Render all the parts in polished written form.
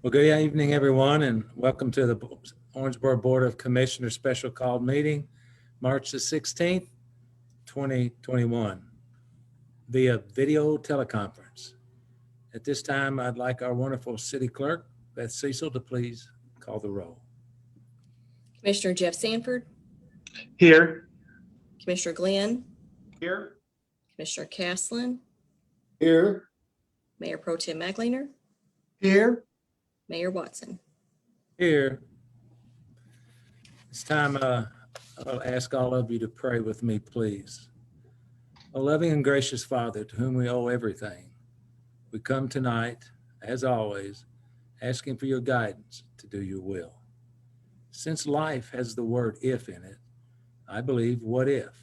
Well, good evening, everyone, and welcome to the Owensboro Board of Commissioners Special Call Meeting, March the 16th, 2021, via video teleconference. At this time, I'd like our wonderful City Clerk, Beth Cecil, to please call the roll. Commissioner Jeff Sanford. Here. Commissioner Glenn. Here. Commissioner Caslen. Here. Mayor Pro Tem Magleiner. Here. Mayor Watson. Here. It's time I'll ask all of you to pray with me, please. O loving and gracious Father, to whom we owe everything, we come tonight, as always, asking for your guidance to do your will. Since life has the word if in it, I believe, what if?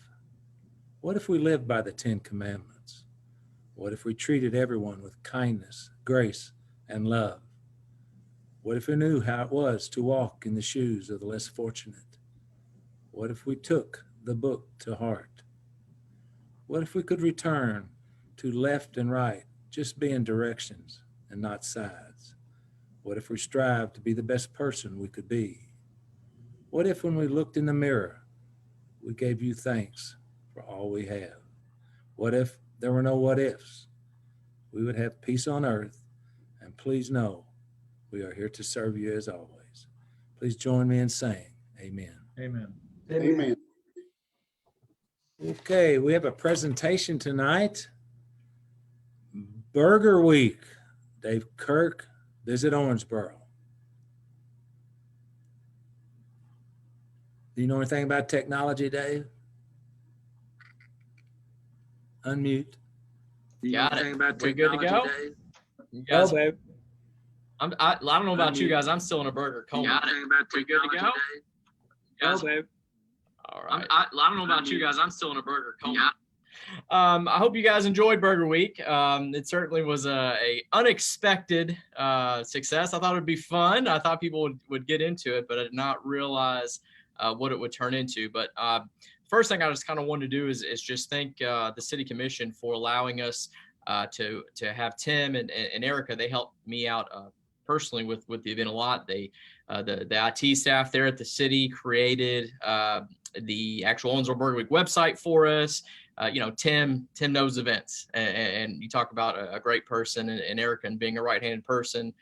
What if we lived by the 10 Commandments? What if we treated everyone with kindness, grace, and love? What if we knew how it was to walk in the shoes of the less fortunate? What if we took the book to heart? What if we could return to left and right, just being directions and not sides? What if we strive to be the best person we could be? What if when we looked in the mirror, we gave you thanks for all we have? What if there were no what ifs? We would have peace on earth, and please know we are here to serve you as always. Please join me in saying amen. Amen. Amen. Okay, we have a presentation tonight. Burger Week. Dave Kirk, visit Owensboro. Do you know anything about technology, Dave? Unmute. Do you know anything about We good to go? Dave? You guys, babe. I don't know about you guys. I'm still in a burger coma. We good to go? Guys, babe. all right. I don't know about you guys. I'm still in a burger coma. I hope you guys enjoyed Burger Week. It certainly was a unexpected success. I thought it'd be fun. I thought people would get into it, but I did not realize what it would turn into. But first thing I just kind of wanted to do is just thank the City Commission for allowing us to have Tim and Erica. They helped me out personally with the event a lot. They the IT staff there at the city created the actual Owensboro Burger Week website for us. Tim knows events, and you talk about a great person, and Erica and being a right-handed person.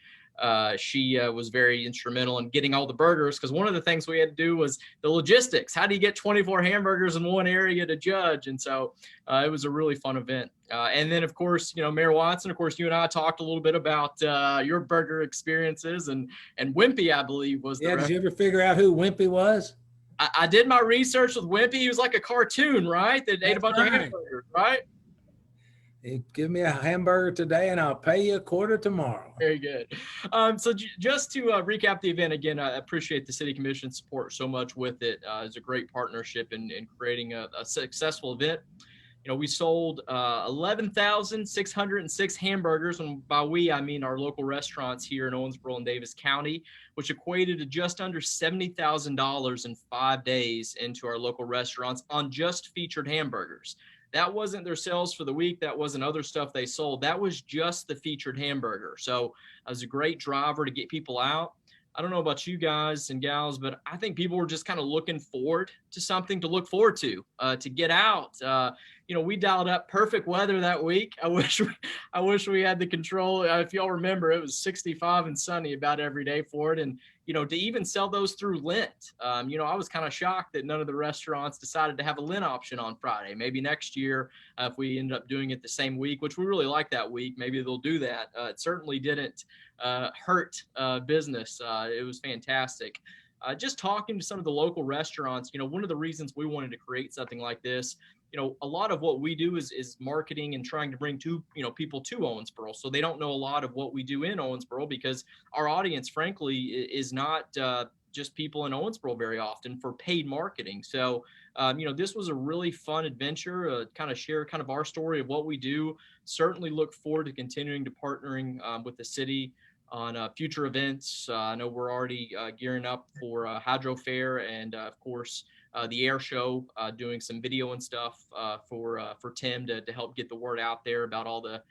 She was very instrumental in getting all the burgers, because one of the things we had to do was the logistics. How do you get 24 hamburgers in one area to judge? And so it was a really fun event. And then, of course, Mayor Watson, of course, you and I talked a little bit about your burger experiences, and Wimpy, I believe, was the Did you ever figure out who Wimpy was? I did my research with Wimpy. He was like a cartoon, right? That ate a bunch of hamburgers, right? You give me a hamburger today and I'll pay you a quarter tomorrow. Very good. So just to recap the event again, I appreciate the City Commission support so much with it. It's a great partnership in creating a successful event. We sold 11,606 hamburgers, and by we, I mean our local restaurants here in Owensboro and Davis County, which equated to just under $70,000 in 5 days into our local restaurants on just featured hamburgers. That wasn't their sales for the week. That wasn't other stuff they sold. That was just the featured hamburger. So it was a great driver to get people out. I don't know about you guys and gals, but I think people were just kind of looking forward to something to look forward to get out. We dialed up perfect weather that week. I wish we had the control. If y'all remember, it was 65 and sunny about every day for it. And, to even sell those through Lent, I was kind of shocked that none of the restaurants decided to have a Lent option on Friday. Maybe next year, if we end up doing it the same week, which we really like that week, maybe they'll do that. It certainly didn't hurt business. It was fantastic. Just talking to some of the local restaurants, one of the reasons we wanted to create something like this, a lot of what we do is marketing and trying to bring people to Owensboro. So they don't know a lot of what we do in Owensboro, because our audience, frankly, is not just people in Owensboro very often for paid marketing. So, this was a really fun adventure, kind of share kind of our story of what we do. Certainly look forward to continuing to partnering with the city on future events. I know we're already gearing up for Hydro Fair and, of course, the air show, doing some video and stuff for Tim to help get the word out there about all the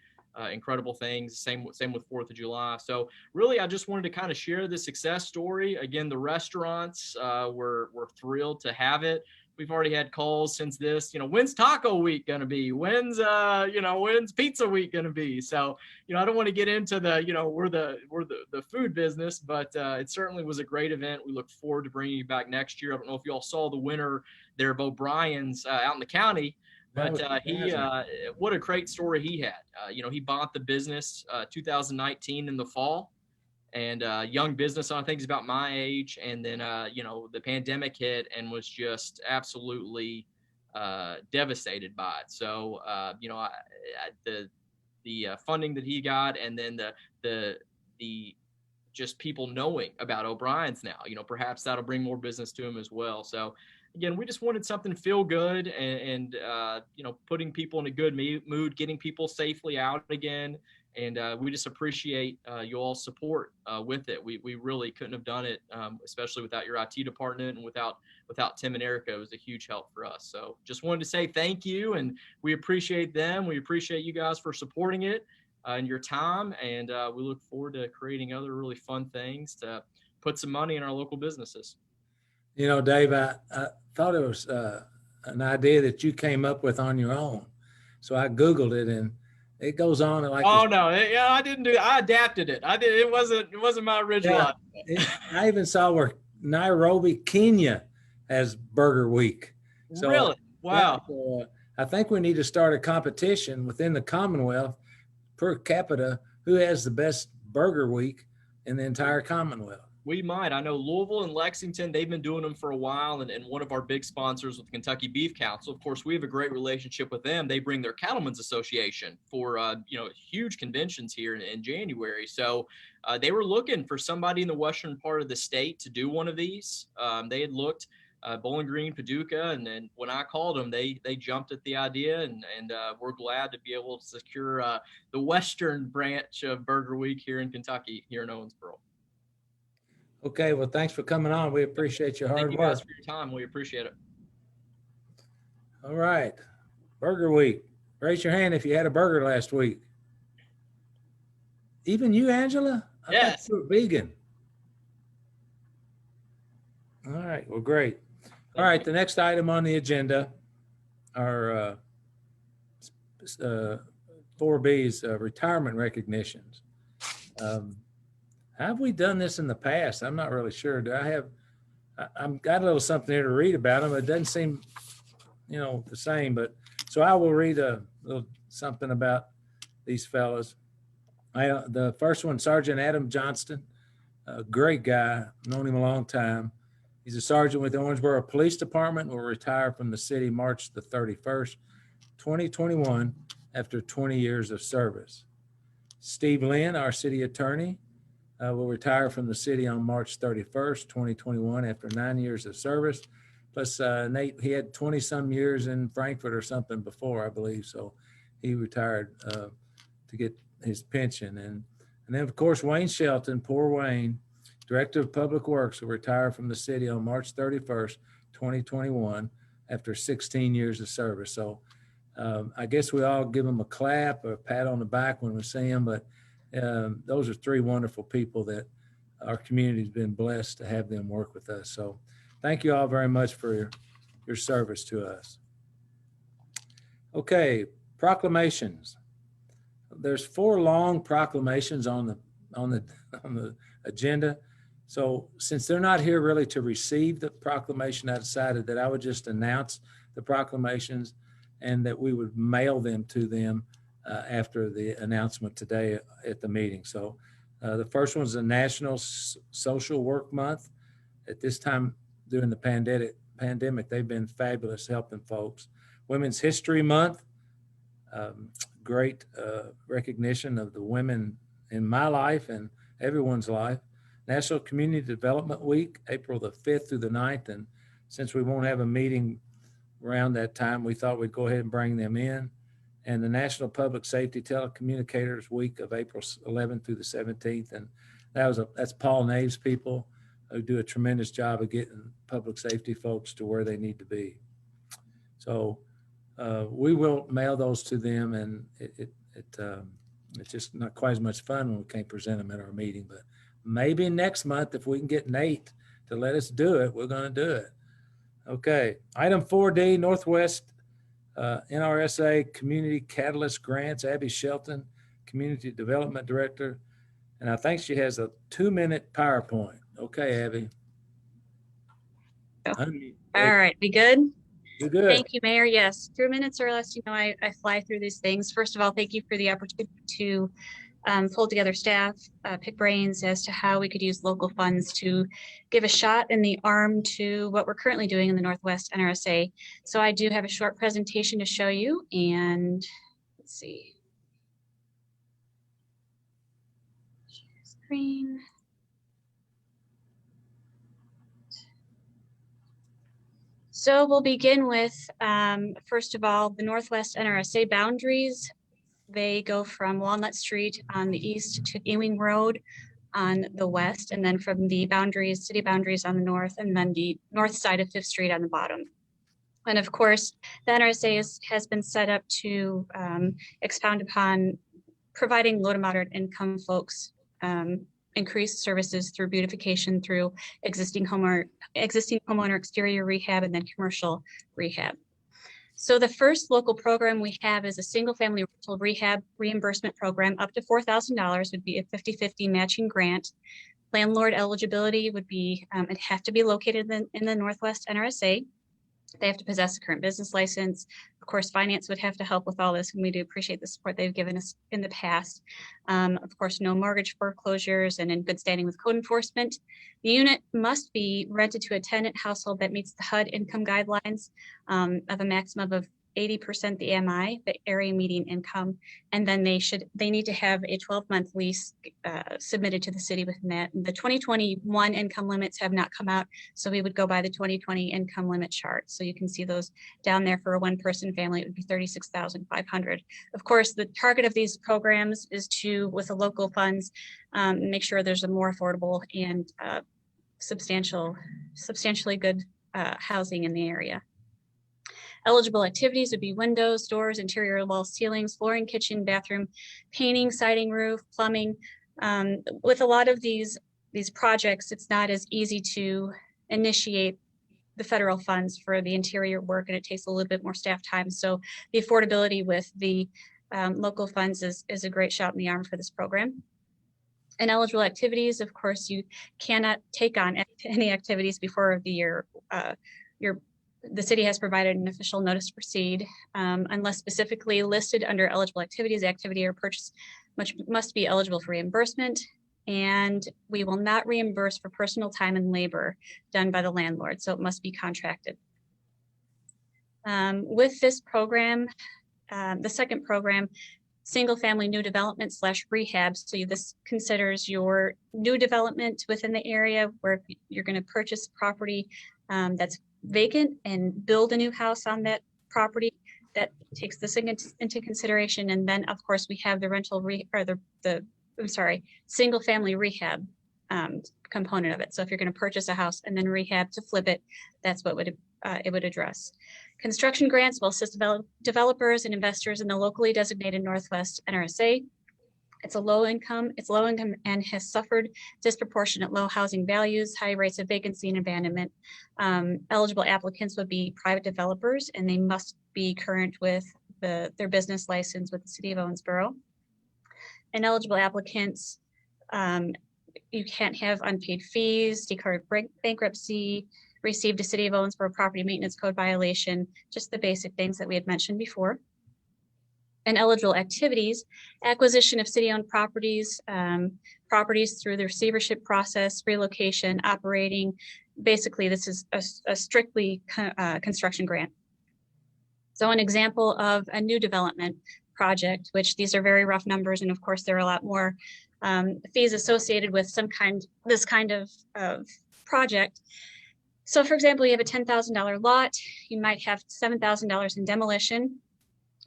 incredible things. Same with 4th of July. So really, I just wanted to kind of share the success story. Again, the restaurants, we're thrilled to have it. We've already had calls since this, when's Taco Week going to be? When's Pizza Week going to be? So, I don't want to get into we're the food business, but it certainly was a great event. We look forward to bringing you back next year. I don't know if you all saw the winner there of O'Brien's out in the county, but what a great story he had. He bought the business 2019 in the fall. And young business, I think he's about my age. And then, the pandemic hit and was just absolutely devastated by it. So, the funding that he got, and then the just people knowing about O'Brien's now, perhaps that'll bring more business to him as well. So, again, we just wanted something to feel good and putting people in a good mood, getting people safely out again. And we just appreciate you all's support with it. We really couldn't have done it, especially without your IT department and without Tim and Erica. It was a huge help for us. So just wanted to say thank you, and we appreciate them. We appreciate you guys for supporting it and your time. And we look forward to creating other really fun things to put some money in our local businesses. Dave, I thought it was an idea that you came up with on your own. So I Googled it, and it goes on like. Oh no! I didn't do. I adapted it. I did. It wasn't my original. Yeah, I even saw where Nairobi, Kenya, has Burger Week. So, really? Wow. Yeah, so, I think we need to start a competition within the Commonwealth per capita who has the best Burger Week in the entire Commonwealth. We might. I know Louisville and Lexington, they've been doing them for a while. And one of our big sponsors with the Kentucky Beef Council, of course, we have a great relationship with them. They bring their Cattlemen's Association for, huge conventions here in January. So they were looking for somebody in the western part of the state to do one of these. They had looked Bowling Green, Paducah, and then when I called them, they jumped at the idea, and we're glad to be able to secure the western branch of Burger Week here in Kentucky, here in Owensboro. Okay, well, thanks for coming on. We appreciate your hard work. Thank you guys for your time. We appreciate it. All right, Burger Week. Raise your hand if you had a burger last week. Even you, Angela? Yes. I thought you were vegan. All right, well, great. All right, the next item on the agenda are 4B's retirement recognitions. Have we done this in the past? I'm not really sure. I've got a little something here to read about them. It doesn't seem, the same, but so I will read a little something about these fellas. The first one, Sergeant Adam Johnston, a great guy, known him a long time. He's a sergeant with the Owensboro Police Department, will retire from the city March the 31st, 2021, after 20 years of service. Steve Lynn, our city attorney, will retire from the city on March 31st, 2021, after 9 years of service. Plus, Nate, he had 20-some years in Frankfurt or something before, I believe. So he retired to get his pension. And then, of course, Wayne Shelton, poor Wayne, Director of Public Works, will retire from the city on March 31st, 2021, after 16 years of service. So I guess we all give them a clap or a pat on the back when we see them, but those are three wonderful people that our community has been blessed to have them work with us. So thank you all very much for your service to us. Okay, proclamations. There's 4 long proclamations on the agenda. So since they're not here really to receive the proclamation, I decided that I would just announce the proclamations and that we would mail them to them after the announcement today at the meeting. So the first one's the National Social Work Month. At this time during the pandemic, they've been fabulous helping folks. Women's History Month, great recognition of the women in my life and everyone's life. National Community Development Week, April the 5th through the 9th. And since we won't have a meeting around that time, we thought we'd go ahead and bring them in. And the National Public Safety Telecommunicators Week of April 11th through the 17th. And that's Paul Nave's people who do a tremendous job of getting public safety folks to where they need to be. So we will mail those to them, and It's just not quite as much fun when we can't present them at our meeting, but maybe next month, if we can get Nate to let us do it, we're going to do it. Okay, item 4D, Northwest Nrsa Community Catalyst Grants, Abby Shelton, Community Development Director. And I think she has a 2-minute PowerPoint. Okay, Abby. Oh. Unmute. All right, we good? You're good. Thank you, Mayor. Yes, 3 minutes or less. You know, I fly through these things. First of all, thank you for the opportunity to pull together staff, pick brains as to how we could use local funds to give a shot in the arm to what we're currently doing in the Northwest NRSA. So I do have a short presentation to show you, and let's see. Share screen. So we'll begin with, first of all, the Northwest NRSA boundaries. They go from Walnut Street on the east to Ewing Road on the west, and then from the boundaries, city boundaries on the north, and then the north side of 5th Street on the bottom. And of course, the NRSA has been set up to expound upon providing low to moderate income folks increased services through beautification, through existing homeowner exterior rehab, and then commercial rehab. So the first local program we have is a single family rental rehab reimbursement program. Up to $4,000 would be a 50-50 matching grant. Landlord eligibility would be, it'd have to be located in the Northwest NRSA. They have to possess a current business license. Of course, finance would have to help with all this, and we do appreciate the support they've given us in the past. Of course, no mortgage foreclosures and in good standing with code enforcement. The unit must be rented to a tenant household that meets the HUD income guidelines of a maximum of 80% the AMI, the area median income, and then they need to have a 12-month lease submitted to the city within that. The 2021 income limits have not come out, so we would go by the 2020 income limit chart. So you can see those down there. For a one-person family, it would be $36,500. Of course, the target of these programs is to, with the local funds, make sure there's a more affordable and substantially good housing in the area. Eligible activities would be windows, doors, interior walls, ceilings, flooring, kitchen, bathroom, painting, siding, roof, plumbing. With a lot of these projects, it's not as easy to initiate the federal funds for the interior work, and it takes a little bit more staff time. So the affordability with the local funds is a great shot in the arm for this program. And eligible activities, of course, you cannot take on any activities before the city has provided an official notice to proceed, unless specifically listed under eligible activities. Activity or purchase must be eligible for reimbursement, and we will not reimburse for personal time and labor done by the landlord, so it must be contracted. With this program, the second program, single family new development / rehab. So this considers your new development within the area where you're going to purchase property that's vacant and build a new house on that property. That takes this into consideration. And then of course we have the single family rehab component of it. So if you're going to purchase a house and then rehab to flip it, that's what it would address. Construction grants will assist developers and investors in the locally designated Northwest NRSA. It's low income and has suffered disproportionate low housing values, high rates of vacancy and abandonment. Eligible applicants would be private developers, and they must be current with their business license with the city of Owensboro. And eligible applicants, you can't have unpaid fees, declared bankruptcy, received a city of Owensboro property maintenance code violation, just the basic things that we had mentioned before. And eligible activities, acquisition of city-owned properties, properties through the receivership process, relocation, operating. Basically, this is a strictly construction grant. So an example of a new development project, which these are very rough numbers, and of course there are a lot more fees associated with this kind of project. So for example, you have a $10,000 lot, you might have $7,000 in demolition,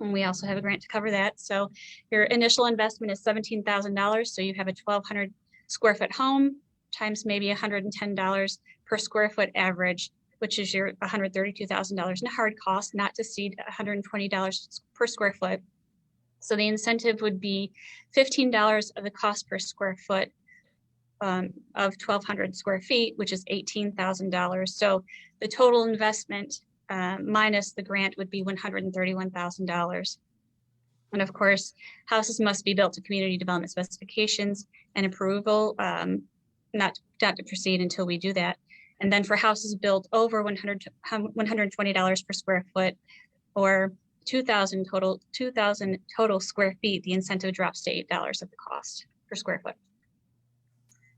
and we also have a grant to cover that. So your initial investment is $17,000. So you have a 1,200 square foot home times maybe $110 per square foot average, which is your $132,000 in hard cost, not to exceed $120 per square foot. So the incentive would be $15 of the cost per square foot of 1,200 square feet, which is $18,000. So the total investment minus the grant would be $131,000. And of course, houses must be built to community development specifications and approval, not to proceed until we do that. And then for houses built over $120 per square foot or 2,000 total square feet, the incentive drops to $8 of the cost per square foot.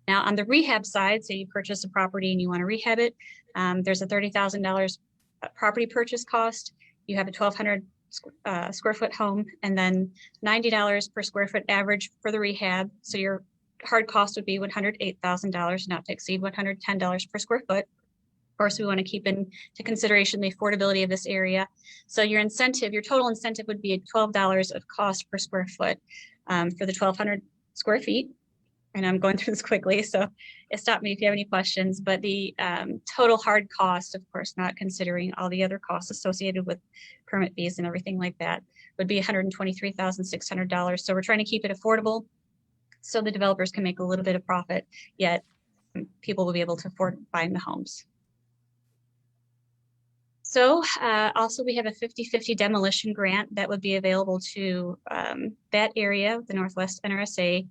Now on the rehab side, so you purchase a property and you want to rehab it, there's a $30,000 property purchase cost. You have a 1,200 square foot home, and then $90 per square foot average for the rehab. So your hard cost would be $108,000, not to exceed $110 per square foot. Of course, we want to keep into consideration the affordability of this area. So your incentive, your total incentive would be $12 of cost per square foot for the 1,200 square feet. And I'm going through this quickly, so stop me if you have any questions. But the total hard cost, of course, not considering all the other costs associated with permit fees and everything like that, would be $123,600. So we're trying to keep it affordable so the developers can make a little bit of profit, yet people will be able to afford buying the homes. So also we have a 50-50 demolition grant that would be available to that area, the Northwest Nrsa.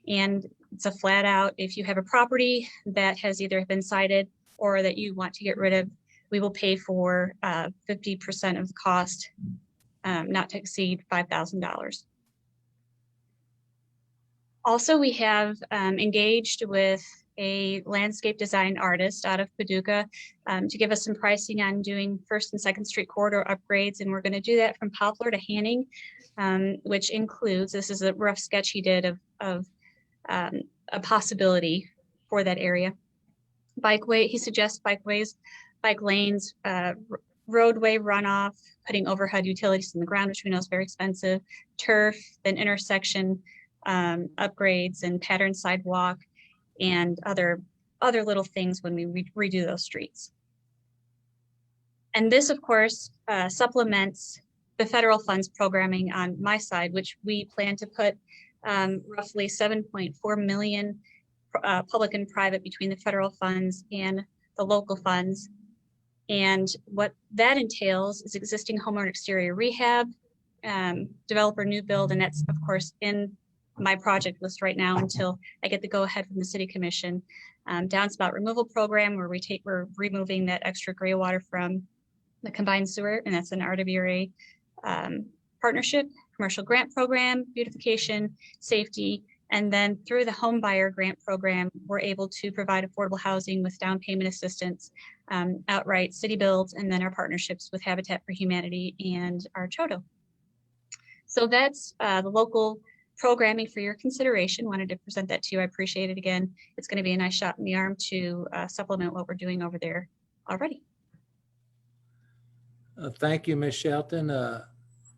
And it's a flat out, if you have a property that has either been cited or that you want to get rid of, we will pay for 50% of the cost, not to exceed $5,000. Also, we have engaged with a landscape design artist out of Paducah to give us some pricing on doing 1st and 2nd Street corridor upgrades. And we're going to do that from Poplar to Hanning, which includes, this is a rough sketch he did of a possibility for that area. Bikeway, he suggests bikeways, bike lanes, roadway runoff, putting overhead utilities in the ground, which we know is very expensive, turf, then intersection upgrades and pattern sidewalk, and other little things when we redo those streets. And this, of course, supplements the federal funds programming on my side, which we plan to put roughly 7.4 million public and private between the federal funds and the local funds. And what that entails is existing homeowner exterior rehab, developer new build, and that's of course in my project list right now until I get the go ahead from the City Commission. Downspout removal program where we're removing that extra gray water from the combined sewer, and that's an RWRA partnership. Commercial grant program, beautification, safety, and then through the home buyer grant program, we're able to provide affordable housing with down payment assistance, outright city builds, and then our partnerships with Habitat for Humanity and our Chodo. So that's the local programming for your consideration. Wanted to present that to you. I appreciate it again. It's going to be a nice shot in the arm to supplement what we're doing over there already. Thank you, Ms. Shelton.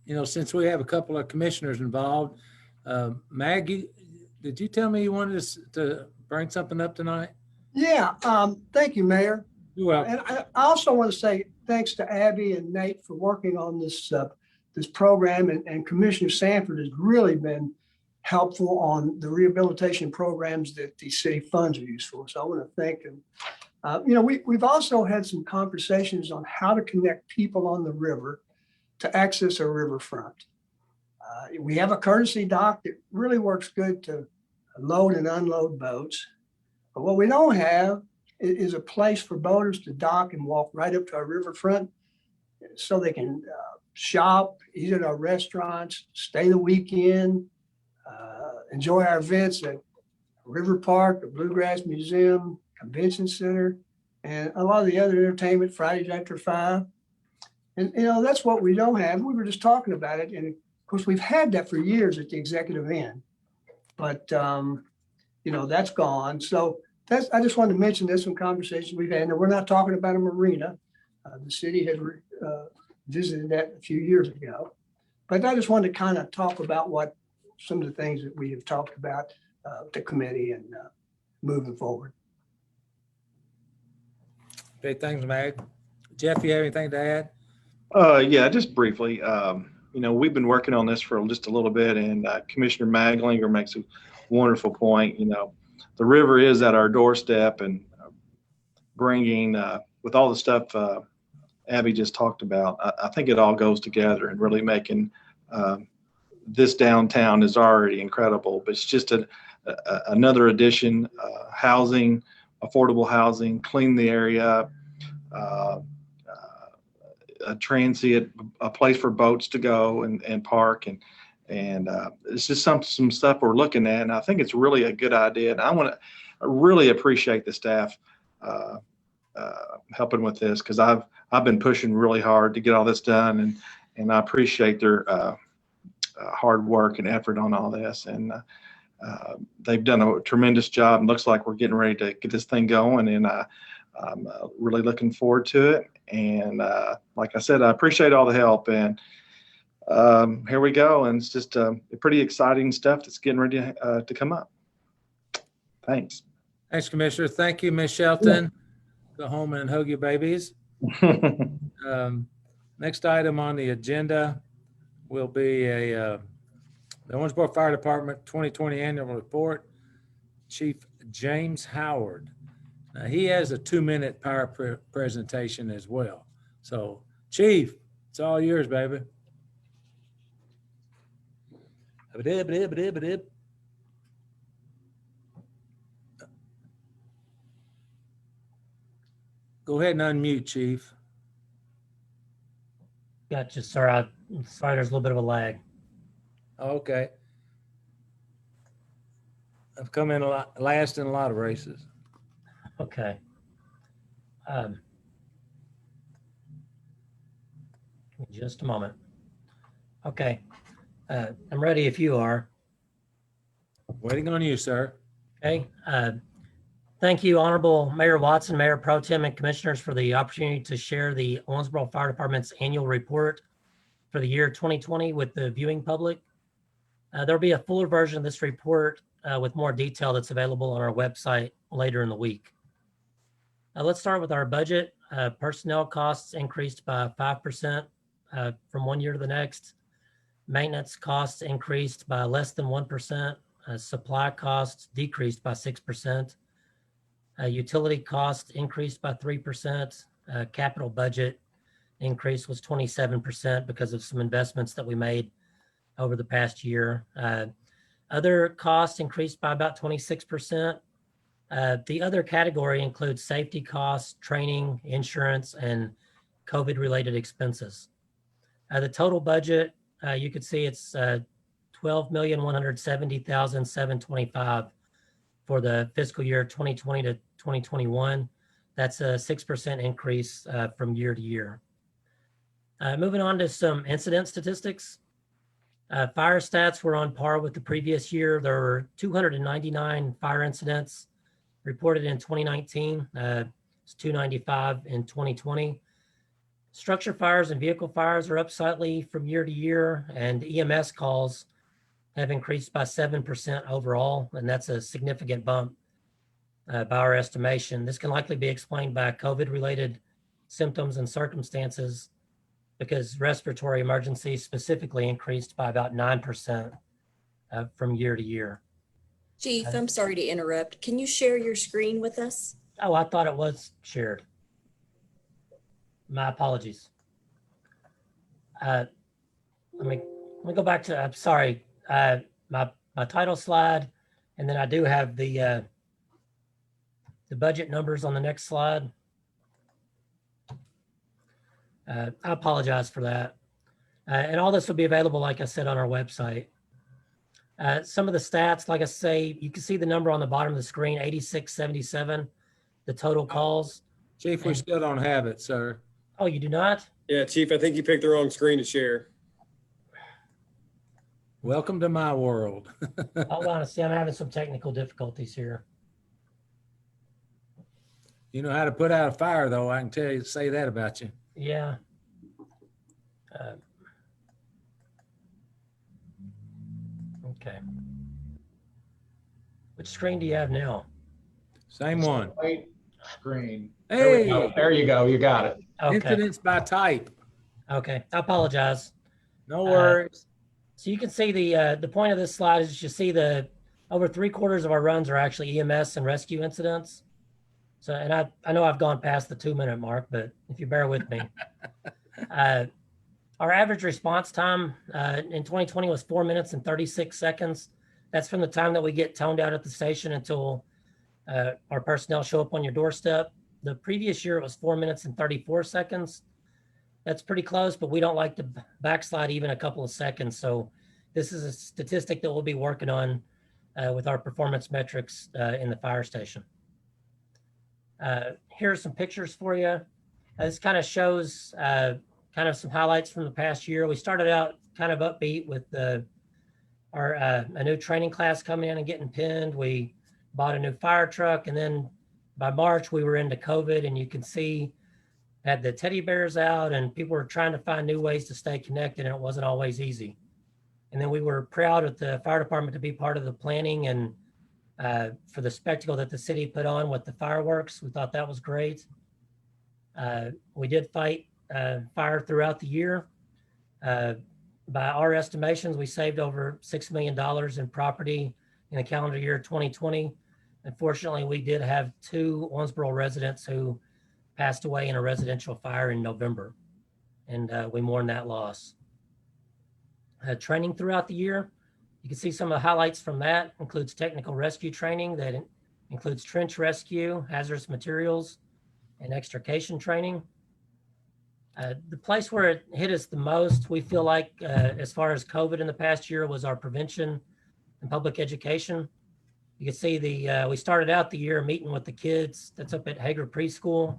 You know, since we have a couple of commissioners involved, Maggie, did you tell me you wanted us to bring something up tonight? Yeah, thank you, Mayor. You're welcome. And I also want to say thanks to Abby and Nate for working on this this program, and Commissioner Sanford has really been helpful on the rehabilitation programs that the city funds are used for. So I want to thank them. You know, we've also had some conversations on how to connect people on the river to access our riverfront. We have a courtesy dock that really works good to load and unload boats. But what we don't have is a place for boaters to dock and walk right up to our riverfront so they can shop, eat at our restaurants, stay the weekend, enjoy our events at River Park, the Bluegrass Museum, Convention Center, and a lot of the other entertainment Fridays after 5. And, you know, that's what we don't have. We were just talking about it. And of course, we've had that for years at the executive end, but, you know, that's gone. So I just wanted to mention this in conversations we've had. And we're not talking about a marina. The city had visited that a few years ago. But I just wanted to kind of talk about what some of the things that we have talked about the committee and moving forward. Okay, thanks, Mag. Jeff, you have anything to add? Yeah, just briefly. we've been working on this for just a little bit, and Commissioner Maglinger makes a wonderful point. The river is at our doorstep, and bringing, with all the stuff Abby just talked about, I think it all goes together and really making this downtown is already incredible, but it's just another addition, housing, affordable housing, clean the area up, a transient, a place for boats to go and park, and it's just some stuff we're looking at, and I think it's really a good idea. And I really appreciate the staff helping with this, because I've been pushing really hard to get all this done, and I appreciate their hard work and effort on all this, and they've done a tremendous job. And looks like we're getting ready to get this thing going, and I'm really looking forward to it. And like I said, I appreciate all the help, and here we go. And it's just pretty exciting stuff that's getting ready to come up. Thanks. Thanks, Commissioner. Thank you, Ms. Shelton. Go home and hug your babies. Next item on the agenda will be the Owensboro Fire Department 2020 Annual Report. Chief James Howard. Now, he has a 2-minute power presentation as well. So, Chief, it's all yours, baby. Go ahead and unmute, Chief. Gotcha, sir. I'm sorry, there's a little bit of a lag. Okay. I've come in last in a lot of races. Okay. Just a moment. Okay. I'm ready if you are. Waiting on you, sir. Okay. Thank you, Honorable Mayor Watson, Mayor Pro Tem, and Commissioners for the opportunity to share the Owensboro Fire Department's annual report for the year 2020 with the viewing public. There'll be a fuller version of this report with more detail that's available on our website later in the week. Let's start with our budget. Personnel costs increased by 5% from one year to the next. Maintenance costs increased by less than 1%. Supply costs decreased by 6%. Utility costs increased by 3%. Capital budget increase was 27% because of some investments that we made over the past year. Other costs increased by about 26%. The other category includes safety costs, training, insurance, and COVID-related expenses. The total budget, you could see it's $12,170,725 for the fiscal year 2020 to 2021. That's a 6% increase from year to year. Moving on to some incident statistics. Fire stats were on par with the previous year. There were 299 fire incidents reported in 2019. It's 295 in 2020. Structure fires and vehicle fires are up slightly from year to year, and EMS calls have increased by 7% overall, and that's a significant bump by our estimation. This can likely be explained by COVID-related symptoms and circumstances, because respiratory emergencies specifically increased by about 9% from year to year. Chief, I'm sorry to interrupt. Can you share your screen with us? Oh, I thought it was shared. My apologies. Let me go back to, I'm sorry, my title slide, and then I do have the budget numbers on the next slide. I apologize for that. And all this will be available, like I said, on our website. Some of the stats, like I say, you can see the number on the bottom of the screen, 8677, the total calls. Chief, we still don't have it, sir. Oh, you do not? Yeah, Chief, I think you picked the wrong screen to share. Welcome to my world. Hold on, see, I'm having some technical difficulties here. You know how to put out a fire, though. I can say that about you. Yeah. Okay. Which screen do you have now? Same one. White screen. Hey, There you go. You got it. Okay. incidents by type. Okay. I apologize. No worries. So you can see the point of this slide is you see the over 3/4 of our runs are actually EMS and rescue incidents. So, and I know I've gone past the 2-minute mark, but if you bear with me, our average response time in 2020 was 4 minutes and 36 seconds. That's from the time that we get toned out at the station until our personnel show up on your doorstep. The previous year it was 4 minutes and 34 seconds. That's pretty close, but we don't like to backslide even a couple of seconds. So this is a statistic that we'll be working on with our performance metrics in the fire station. Here are some pictures for you. This kind of shows kind of some highlights from the past year. We started out kind of upbeat with a new training class coming in and getting pinned. We bought a new fire truck, and then by March we were into COVID, and you can see had the teddy bears out, and people were trying to find new ways to stay connected, and it wasn't always easy. And then we were proud at the fire department to be part of the planning and for the spectacle that the city put on with the fireworks. We thought that was great. We did fight fire throughout the year. By our estimations, we saved over $6 million in property in the calendar year 2020. Unfortunately, we did have 2 Owensboro residents who passed away in a residential fire in November, and we mourn that loss. Training throughout the year, you can see some of the highlights from that. Includes technical rescue training that includes trench rescue, hazardous materials, and extrication training. The place where it hit us the most, we feel like, as far as COVID in the past year, was our prevention and public education. You can see we started out the year meeting with the kids that's up at Hager Preschool,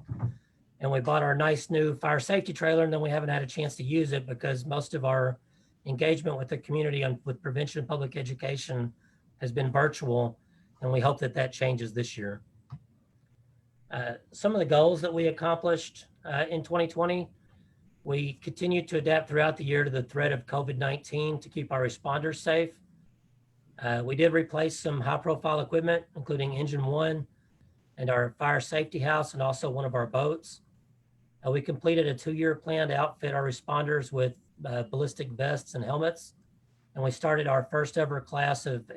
and we bought our nice new fire safety trailer, and then we haven't had a chance to use it because most of our engagement with the community with prevention and public education has been virtual, and we hope that changes this year. Some of the goals that we accomplished in 2020, we continued to adapt throughout the year to the threat of COVID-19 to keep our responders safe. We did replace some high-profile equipment, including Engine 1 and our fire safety house, and also one of our boats. We completed a 2-year plan to outfit our responders with ballistic vests and helmets. And we started our first ever class of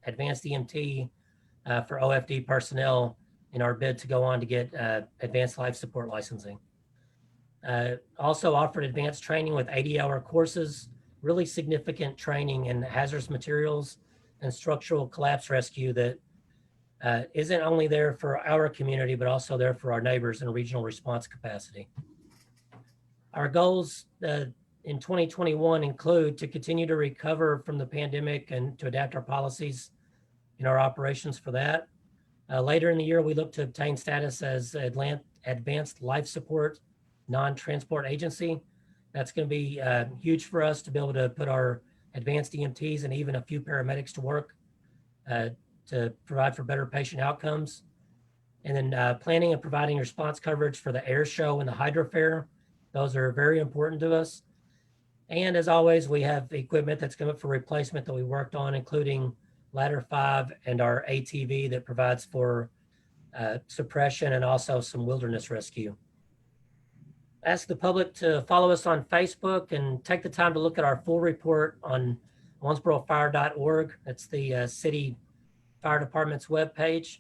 advanced EMT for OFD personnel in our bid to go on to get advanced life support licensing. Also offered advanced training with 80-hour courses, really significant training in hazardous materials and structural collapse rescue that isn't only there for our community, but also there for our neighbors in a regional response capacity. Our goals in 2021 include to continue to recover from the pandemic and to adapt our policies in our operations for that. Later in the year, we look to obtain status as advanced life support non-transport agency. That's going to be huge for us to be able to put our advanced EMTs and even a few paramedics to work to provide for better patient outcomes. And then planning and providing response coverage for the air show and the hydro fair. Those are very important to us. And as always, we have equipment that's coming up for replacement that we worked on, including Ladder 5 and our ATV that provides for suppression and also some wilderness rescue. Ask the public to follow us on Facebook and take the time to look at our full report on owensborofire.org. That's the city fire department's webpage.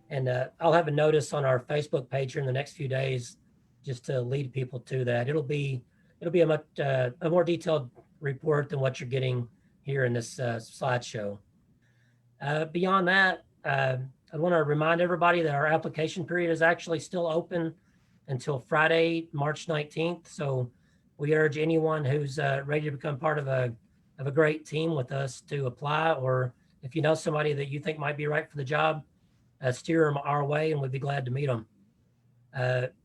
And I'll have a notice on our Facebook page here in the next few days just to lead people to that. It'll be a much a more detailed report than what you're getting here in this slideshow. Beyond that, I want to remind everybody that our application period is actually still open until Friday, March 19th. So we urge anyone who's ready to become part of a great team with us to apply, or if you know somebody that you think might be right for the job, steer them our way and we'd be glad to meet them.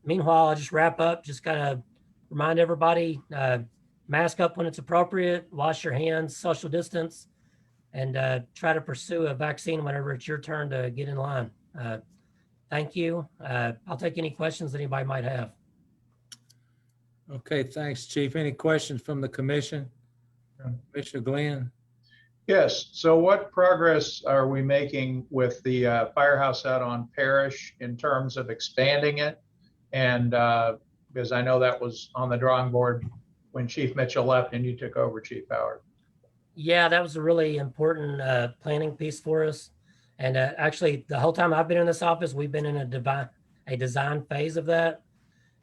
Meanwhile, I'll just wrap up, just kind of remind everybody, mask up when it's appropriate, wash your hands, social distance, and try to pursue a vaccine whenever it's your turn to get in line. Thank you. I'll take any questions that anybody might have. Okay, thanks, Chief. Any questions from the commission? Commissioner Glenn? Yes. So what progress are we making with the firehouse out on Parish in terms of expanding it? And because I know that was on the drawing board when Chief Mitchell left and you took over, Chief Howard. Yeah, that was a really important planning piece for us. And actually, the whole time I've been in this office, we've been in a design phase of that.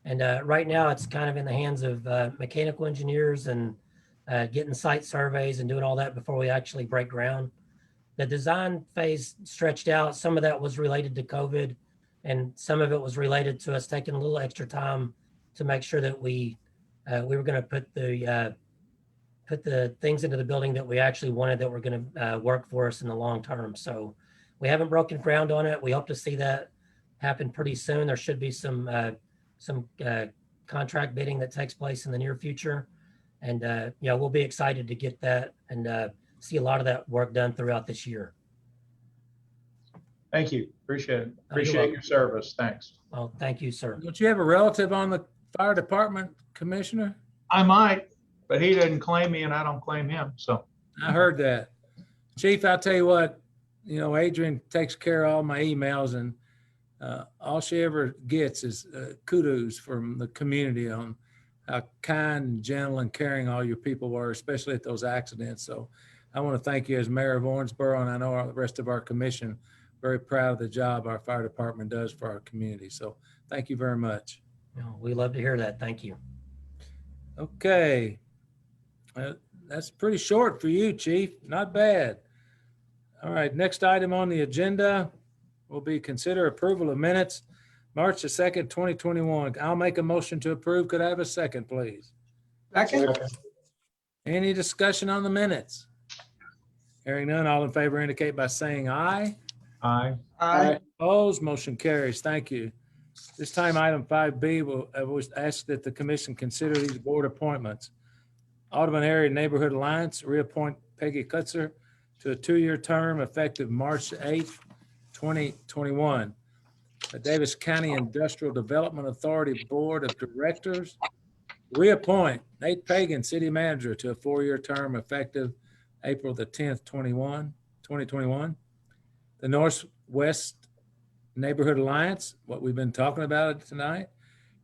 And right now, it's kind of in the hands of mechanical engineers and getting site surveys and doing all that before we actually break ground. The design phase stretched out. Some of that was related to COVID, and some of it was related to us taking a little extra time to make sure that we were going to put the things into the building that we actually wanted that were going to work for us in the long term. So we haven't broken ground on it. We hope to see that happen pretty soon. There should be some contract bidding that takes place in the near future. And we'll be excited to get that and see a lot of that work done throughout this year. Thank you. Appreciate it. you're Appreciate welcome. your service. Thanks. Well, thank you, sir. Don't you have a relative on the fire department, Commissioner? I might, but he didn't claim me and I don't claim him. So I heard that. Chief, I'll tell you what, Adrian takes care of all my emails, and all she ever gets is kudos from the community on how kind and gentle and caring all your people were, especially at those accidents. So I want to thank you as mayor of Owensboro, and I know the rest of our commission, very proud of the job our fire department does for our community. So thank you very much. We love to hear that. Thank you. Okay. That's pretty short for you, Chief. Not bad. All right, next item on the agenda will be consider approval of minutes, March the 2nd, 2021. I'll make a motion to approve. Could I have a second, please? Second? Any discussion on the minutes? Hearing none, all in favor indicate by saying aye. aye. Aye. Opposed, motion carries. Thank you. This time, item 5B, I will ask that the commission consider these board appointments. Audubon Area Neighborhood Alliance, reappoint Peggy Kutzer to a 2-year term effective March 8th, 2021. The Davis County Industrial Development Authority Board of Directors, reappoint Nate Pagan, City Manager, to a 4-year term effective April the 10th, 2021. The Northwest Neighborhood Alliance, what we've been talking about tonight,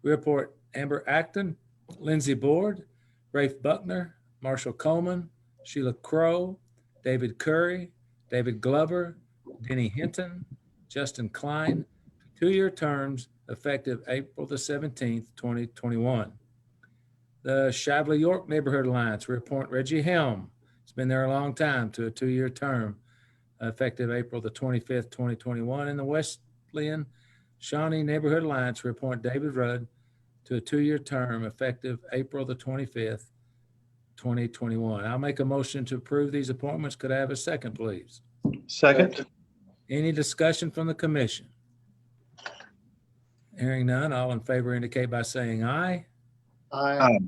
reappoint Amber Acton, Lindsay Board, Rafe Buckner, Marshall Coleman, Sheila Crow, David Curry, David Glover, Denny Hinton, Justin Klein, 2-year terms effective April the 17th, 2021. The Shively York Neighborhood Alliance, reappoint Reggie Helm. It's been there a long time, to a 2-year term effective April the 25th, 2021. And the Wesleyan Shawnee Neighborhood Alliance, reappoint David Rudd to a 2-year term effective April the 25th, 2021. I'll make a motion to approve these appointments. Could I have a second, please? Second. Any discussion from the commission? Hearing none, all in favor indicate by saying aye. Aye.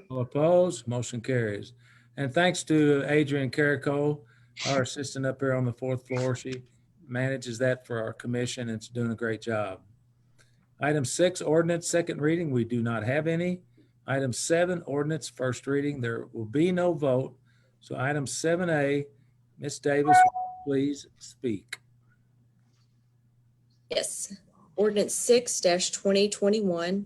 All opposed, motion carries. And thanks to Adrian Carrico, our assistant up here on the 4th floor. She manages that for our commission and it's doing a great job. Item 6, ordinance, second reading. We do not have any. Item 7, ordinance, first reading. There will be no vote. So item 7A, Ms. Davis, please speak. Yes. Ordinance 6-2021,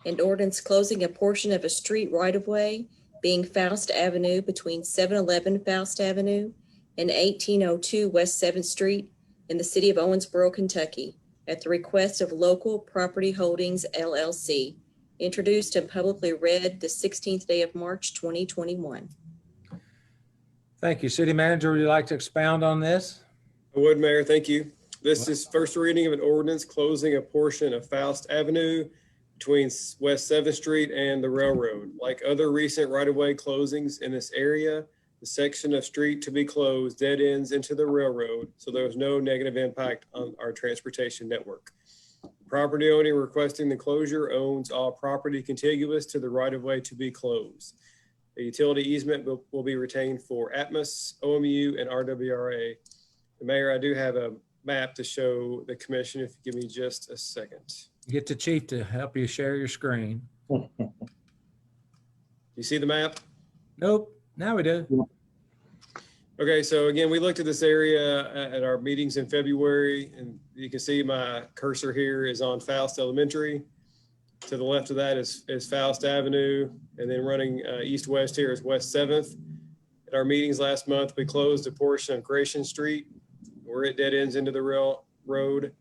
and ordinance closing a portion of a street right-of-way being Faust Avenue between 711 Faust Avenue and 1802 West 7th Street in the city of Owensboro, Kentucky, at the request of Local Property Holdings, LLC, introduced and publicly read the 16th day of March, 2021. Thank you. City Manager, would you like to expound on this? I would, Mayor. Thank you. This is first reading of an ordinance closing a portion of Faust Avenue between West 7th Street and the railroad. Like other recent right-of-way closings in this area, the section of street to be closed dead ends into the railroad, so there is no negative impact on our transportation network. Property owner requesting the closure owns all property contiguous to the right-of-way to be closed. A utility easement will be retained for Atmos, OMU, and RWRA. The Mayor, I do have a map to show the commission if you give me just a second. Get the chief to help you share your screen. You see the map? Nope, now we do. Okay, so again, we looked at this area at our meetings in February, and you can see my cursor here is on Faust Elementary. To the left of that is Faust Avenue, and then running east-west here is West 7th. At our meetings last month, we closed a portion of Gratian Street where it dead ends into the rail road.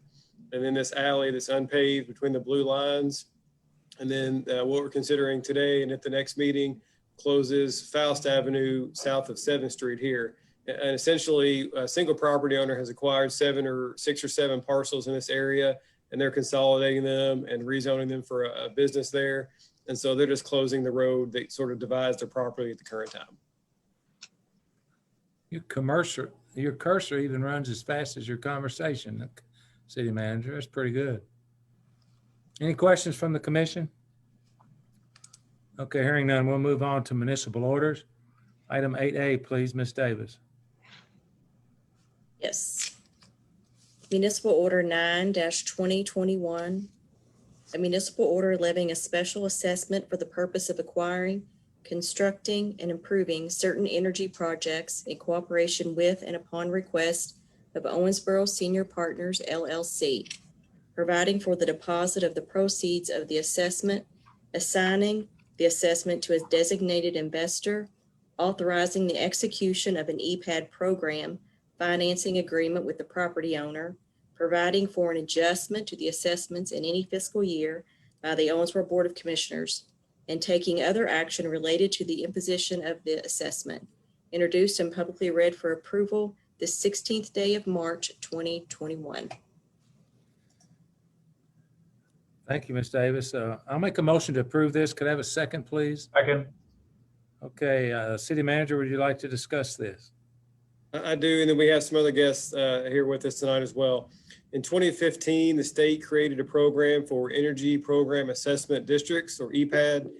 And then this alley that's unpaved between the blue lines. And then what we're considering today and at the next meeting closes Faust Avenue south of 7th Street here. And essentially a single property owner has acquired 6 or 7 parcels in this area, and they're consolidating them and rezoning them for a business there. And so they're just closing the road that sort of divides their property at the current time. Your cursor even runs as fast as your conversation, City Manager. That's pretty good. Any questions from the commission? Okay, hearing none, we'll move on to municipal orders. Item 8A, please, Ms. Davis. Yes. Municipal Order 9-2021, a municipal order levying a special assessment for the purpose of acquiring, constructing, and improving certain energy projects in cooperation with and upon request of Owensboro Senior Partners, LLC, providing for the deposit of the proceeds of the assessment, assigning the assessment to a designated investor, authorizing the execution of an Epad program financing agreement with the property owner, providing for an adjustment to the assessments in any fiscal year by the Owensboro Board of Commissioners, and taking other action related to the imposition of the assessment, introduced and publicly read for approval the 16th day of March, 2021. Thank you, Ms. Davis. I'll make a motion to approve this. Could I have a second, please? Second. Okay, City Manager, would you like to discuss this? I do, and then we have some other guests here with us tonight as well. In 2015, the state created a program for Energy Program Assessment Districts, or EPAD,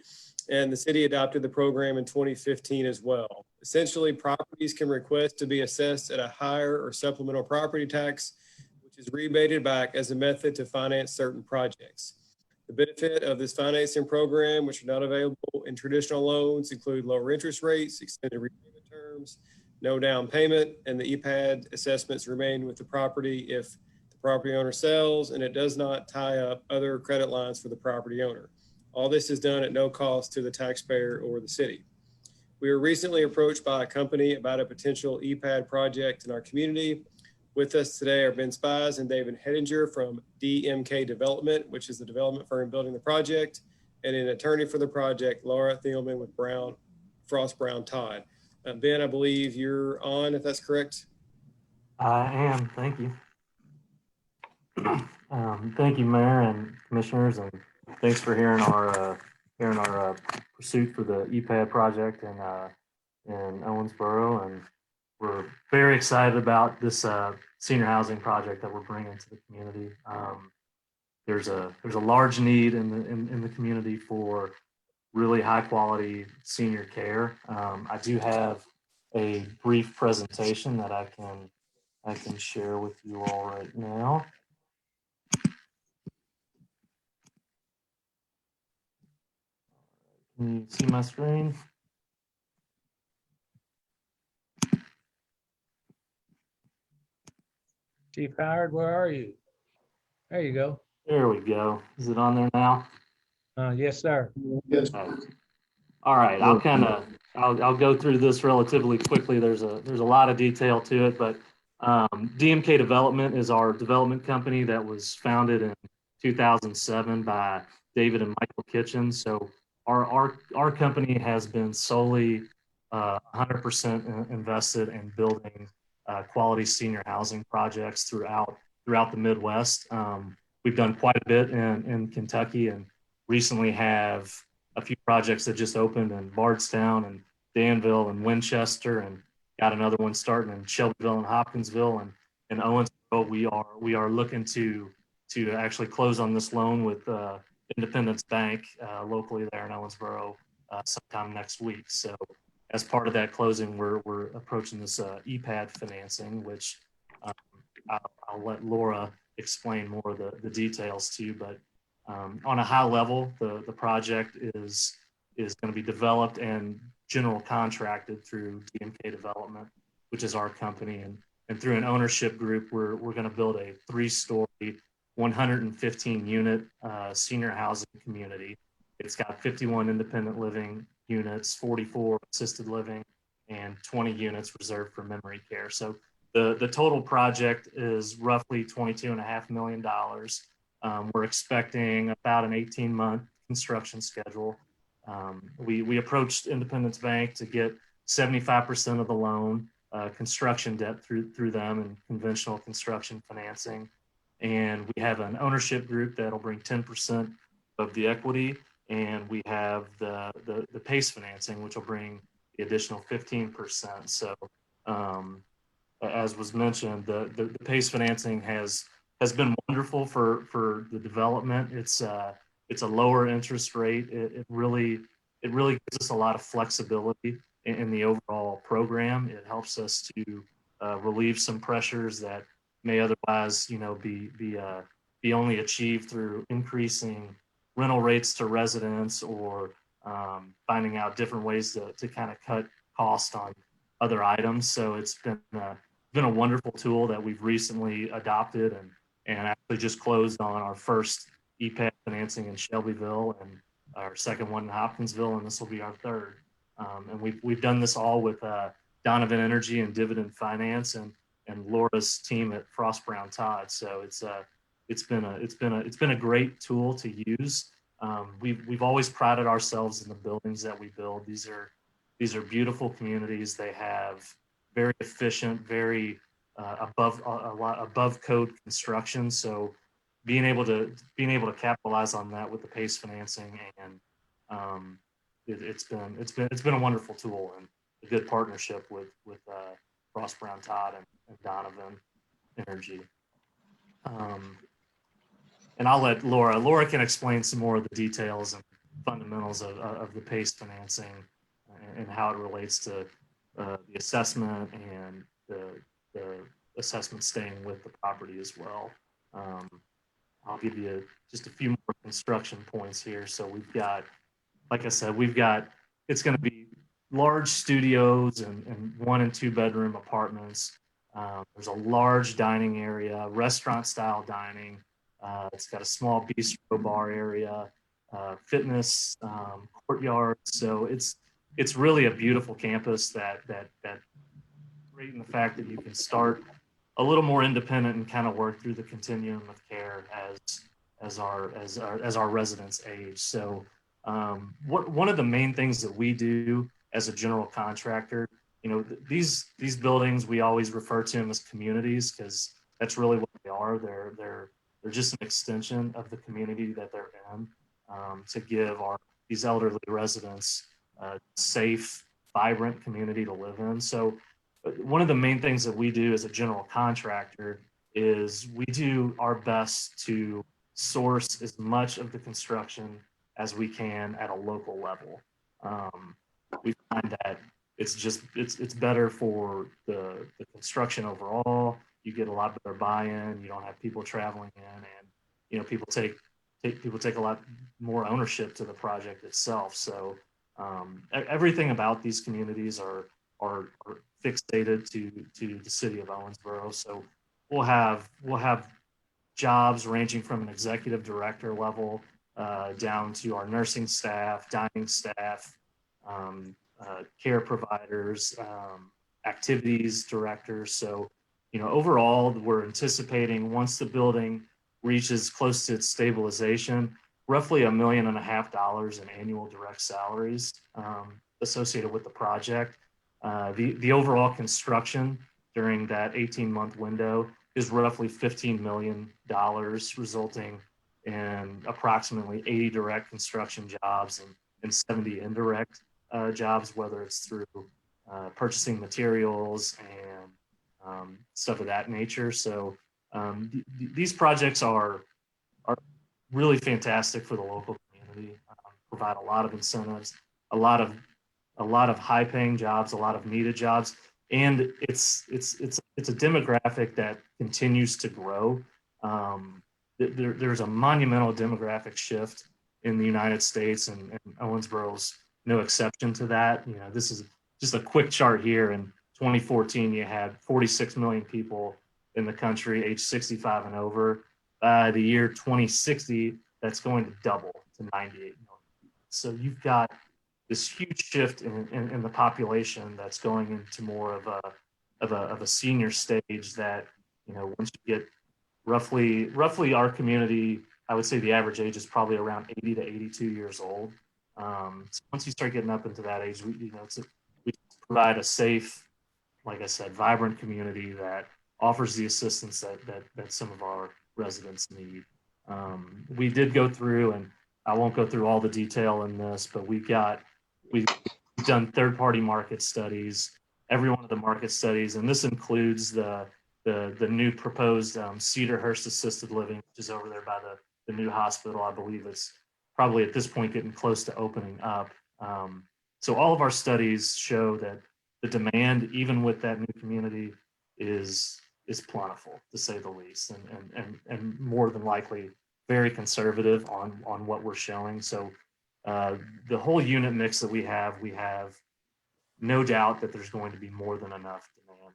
and the city adopted the program in 2015 as well. Essentially, properties can request to be assessed at a higher or supplemental property tax, which is rebated back as a method to finance certain projects. The benefit of this financing program, which are not available in traditional loans, include lower interest rates, extended repayment terms, no down payment, and the EPAD assessments remain with the property if the property owner sells, and it does not tie up other credit lines for the property owner. All this is done at no cost to the taxpayer or the city. We were recently approached by a company about a potential EPAD project in our community. With us today are Ben Spies and David Hettinger from Dmk Development, which is the development firm building the project, and an attorney for the project, Laura Thielman with Frost Brown Todd. Ben, I believe you're on, if that's correct. I am. Thank you. Thank you, Mayor and Commissioners, and thanks for hearing our pursuit for the EPAD project in Owensboro. And we're very excited about this senior housing project that we're bringing to the community. There's a large need in the community for really high quality senior care. I do have a brief presentation that I can share with you all right now. Can you see my screen? Chief Howard, where are you? There you go. There we go. Is it on there now? Yes, sir. Yes. All right, I'll go through this relatively quickly. There's a lot of detail to it, but Dmk Development is our development company that was founded in 2007 by David and Michael Kitchens. So our company has been solely 100% invested in building quality senior housing projects throughout the Midwest. We've done quite a bit in Kentucky, and recently have a few projects that just opened in Bardstown and Danville and Winchester, and got another one starting in Shelbyville and Hopkinsville, and in Owensboro. We are looking to actually close on this loan with Independence Bank locally there in Owensboro sometime next week. So as part of that closing, we're approaching this Epad financing, which I'll let Laura explain more of the details to you. But on a high level, the project is going to be developed and general contracted through Dmk Development, which is our company, and through an ownership group, we're going to build a 3-story, 115 unit senior housing community. It's got 51 independent living units, 44 assisted living, and 20 units reserved for memory care. So the total project is roughly $22.5 million. We're expecting about an 18-month construction schedule. We approached Independence Bank to get 75% of the loan, construction debt through them, and conventional construction financing. And we have an ownership group that'll bring 10% of the equity, and we have the PACE financing, which will bring the additional 15%. So as was mentioned, the PACE financing has been wonderful for the development. It's a lower interest rate. It really gives us a lot of flexibility in the overall program. It helps us to relieve some pressures that may otherwise, be only achieved through increasing rental rates to residents, or finding out different ways to kind of cut cost on other items. So it's been a wonderful tool that we've recently adopted, and actually just closed on our first Epad financing in Shelbyville, and our second one in Hopkinsville, and this will be our third. And we've done this all with Donovan Energy and Dividend Finance, and Laura's team at Frost Brown Todd. So it's been a great tool to use. We've always prided ourselves in the buildings that we build. These are beautiful communities. They have very efficient, very above code construction. So being able to capitalize on that with the PACE financing, and it's been a wonderful tool, and a good partnership with Frost Brown Todd and Donovan Energy. And I'll let Laura can explain some more of the details and fundamentals of the PACE financing, and how it relates to the assessment, and the assessment staying with the property as well. I'll give you just a few more construction points here. So we've got, like I said, it's going to be large studios and 1 and 2 bedroom apartments. There's a large dining area, restaurant style dining. It's got a small bistro bar area, fitness, courtyard. So it's really a beautiful campus that great in the fact that you can start a little more independent and kind of work through the continuum of care as our residents age. So one of the main things that we do as a general contractor, these buildings, we always refer to them as communities, because that's really what they are. They're just an extension of the community that they're in, to give these elderly residents a safe, vibrant community to live in. So one of the main things that we do as a general contractor is we do our best to source as much of the construction as we can at a local level. We find that it's better for the construction overall. You get a lot better buy-in. You don't have people traveling in, and people take a lot more ownership to the project itself. So everything about these communities are fixated to the city of Owensboro. So we'll have jobs ranging from an executive director level down to our nursing staff, dining staff, care providers, activities directors. So, overall, we're anticipating, once the building reaches close to its stabilization, roughly $1.5 million in annual direct salaries associated with the project. The overall construction during that 18-month window is roughly $15 million, resulting in approximately 80 direct construction jobs and 70 indirect jobs, whether it's through purchasing materials and stuff of that nature. So these projects are really fantastic for the local community, provide a lot of incentives, a lot of high-paying jobs, a lot of needed jobs, and it's a demographic that continues to grow. There's a monumental demographic shift in the United States, and Owensboro's no exception to that. This is just a quick chart here. In 2014, you had 46 million people in the country aged 65 and over. By the year 2060, that's going to double to 98 million. So you've got this huge shift in the population that's going into more of a senior stage that, you know, once you get roughly our community, I would say the average age is probably around 80 to 82 years old. So once you start getting up into that age, we provide a safe, like I said, vibrant community that offers the assistance that some of our residents need. We did go through, and I won't go through all the detail in this, but we've done third-party market studies, every one of the market studies, and this includes the new proposed Cedarhurst Assisted Living, which is over there by the new hospital. I believe it's probably at this point getting close to opening up. So all of our studies show that the demand, even with that new community, is plentiful, to say the least, and more than likely very conservative on what we're showing. So the whole unit mix that we have no doubt that there's going to be more than enough demand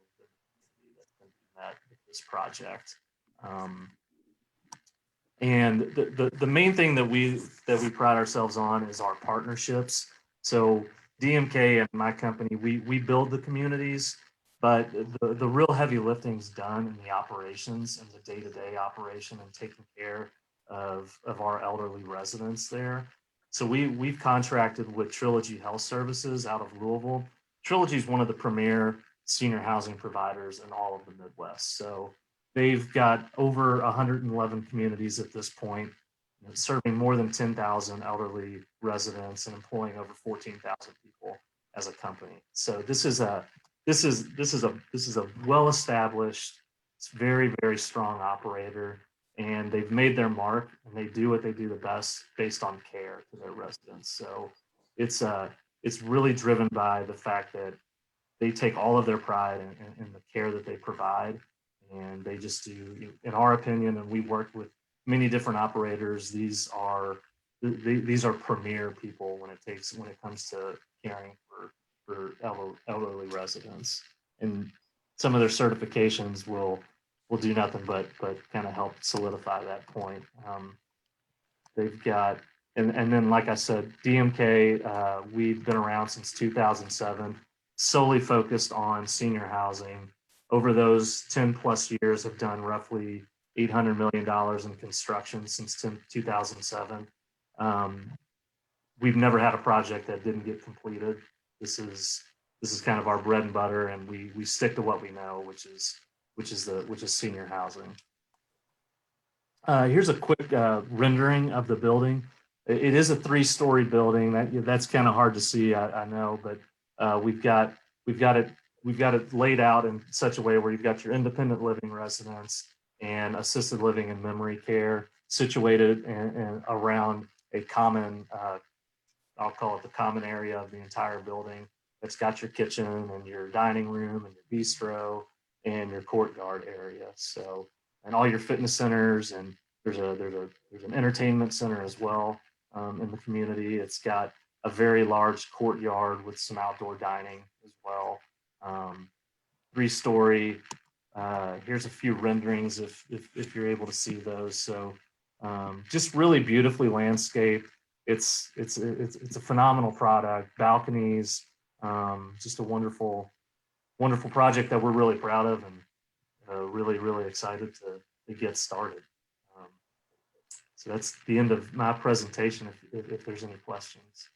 that's going to be met with this project. And the main thing that we pride ourselves on is our partnerships. So DMK and my company, we build the communities, but the real heavy lifting is done in the operations and the day-to-day operation and taking care of our elderly residents there. So we've contracted with Trilogy Health Services out of Louisville. Trilogy is one of the premier senior housing providers in all of the Midwest. So they've got over 111 communities at this point, serving more than 10,000 elderly residents and employing over 14,000 people as a company. So this is a well-established, it's very, very strong operator, and they've made their mark, and they do what they do the best based on care to their residents. So it's really driven by the fact that they take all of their pride in the care that they provide, and they just do, in our opinion, and we work with many different operators, these are premier people when it comes to caring for elderly residents. And some of their certifications will do nothing but kind of help solidify that point. They've got, and then like I said, DMK, we've been around since 2007, solely focused on senior housing. Over those 10 plus years, have done roughly $800 million in construction since 2007. We've never had a project that didn't get completed. This is kind of our bread and butter, and we stick to what we know, which is senior housing. Here's a quick rendering of the building. It is a 3-story building. That's kind of hard to see, I know, but we've got it laid out in such a way where you've got your independent living residents and assisted living and memory care situated in around a common, I'll call it the common area of the entire building. It's got your kitchen and your dining room and your bistro and your courtyard area. So, and all your fitness centers, and there's an entertainment center as well in the community. It's got a very large courtyard with some outdoor dining as well. 3-story. Here's a few renderings if you're able to see those. So just really beautifully landscaped. It's a phenomenal product. Balconies, just a wonderful project that we're really proud of and really excited to get started. So that's the end of my presentation. If there's any questions.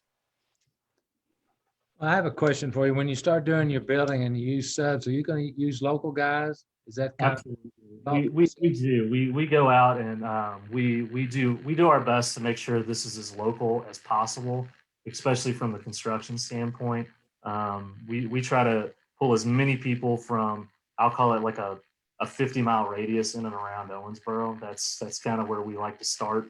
I have a question for you. When you start doing your building and you use subs, are you going to use local guys? Is that kind Absolutely. We do. We go out and we do our best to make sure this is as local as possible, especially from the construction standpoint. We try to pull as many people from, I'll call it like a 50-mile radius in and around Owensboro. That's kind of where we like to start.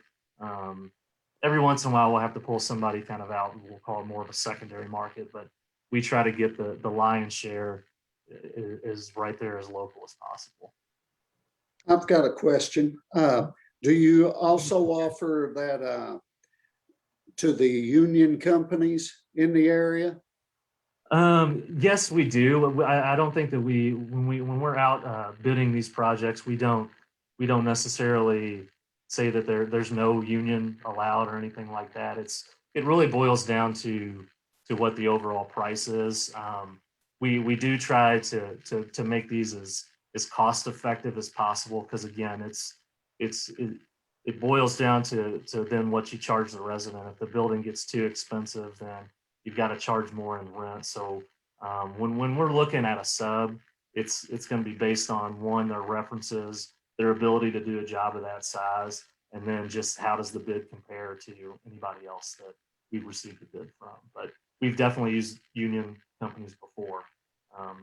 Every once in a while, we'll have to pull somebody kind of out, and we'll call it more of a secondary market, but we try to get the lion's share is right there as local as possible. I've got a question. Do you also offer that to the union companies in the area? Yes, we do. I don't think that when we're out bidding these projects, we don't we don't necessarily say that there's no union allowed or anything like that. It really boils down to what the overall price is. We do try to make these as cost effective as possible, because again, it boils down to then what you charge the resident. If the building gets too expensive, then you've got to charge more in rent. So when we're looking at a sub, it's going to be based on, one, their references, their ability to do a job of that size, and then just how does the bid compare to anybody else that we've received a bid from. But we've definitely used union companies before.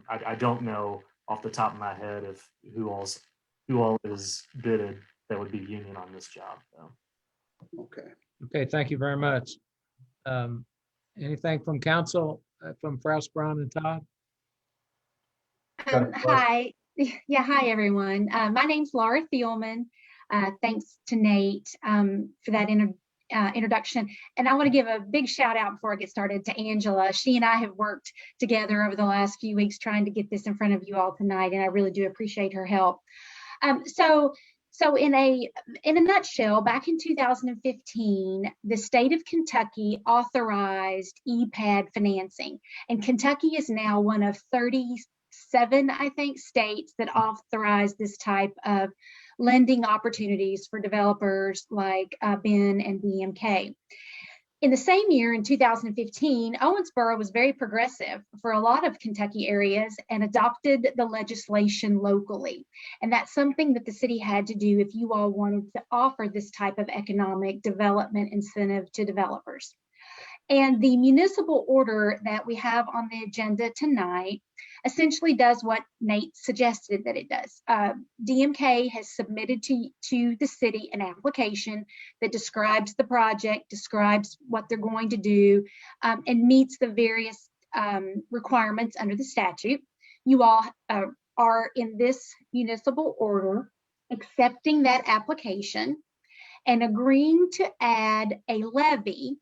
I don't know off the top of my head if who all is bidded that would be union on this job, though. Okay. Okay, thank you very much. Anything from council, from Fraus, Brown, and Todd? Hi. Yeah, hi, everyone. My name's Laura Thielman. Thanks to Nate for that introduction. And I want to give a big shout out before I get started to Angela. She and I have worked together over the last few weeks trying to get this in front of you all tonight, and I really do appreciate her help. So in a nutshell, back in 2015, the state of Kentucky authorized Epad financing, and Kentucky is now one of 37, I think, states that authorize this type of lending opportunities for developers like Ben and Dmk. In the same year, in 2015, Owensboro was very progressive for a lot of Kentucky areas and adopted the legislation locally. And that's something that the city had to do if you all wanted to offer this type of economic development incentive to developers. And the municipal order that we have on the agenda tonight essentially does what Nate suggested that it does. DMK has submitted to the city an application that describes the project, describes what they're going to do, and meets the various requirements under the statute. You all are in this municipal order accepting that application and agreeing to add a levy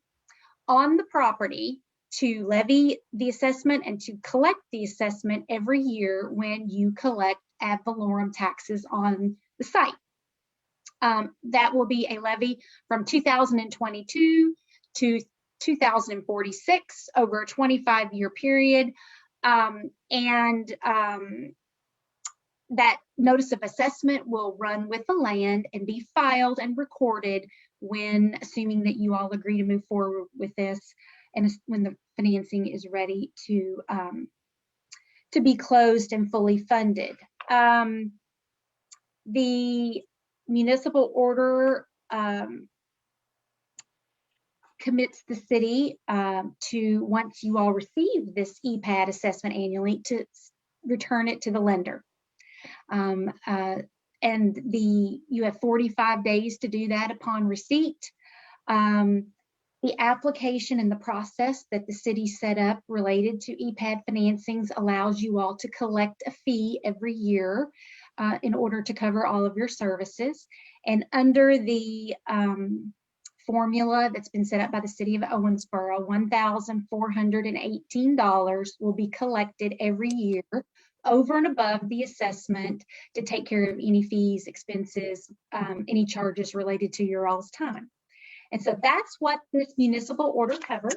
on the property to levy the assessment and to collect the assessment every year when you collect ad valorem taxes on the site. That will be a levy from 2022 to 2046 over a 25-year period. That notice of assessment will run with the land and be filed and recorded when, assuming that you all agree to move forward with this, and when the financing is ready to be closed and fully funded. The municipal order commits the city to, once you all receive this EPAD assessment annually, to return it to the lender. And you have 45 days to do that upon receipt. The application and the process that the city set up related to EPAD financings allows you all to collect a fee every year in order to cover all of your services. And under the formula that's been set up by the city of Owensboro, $1,418 will be collected every year over and above the assessment to take care of any fees, expenses, any charges related to your all's time. And so that's what this municipal order covers.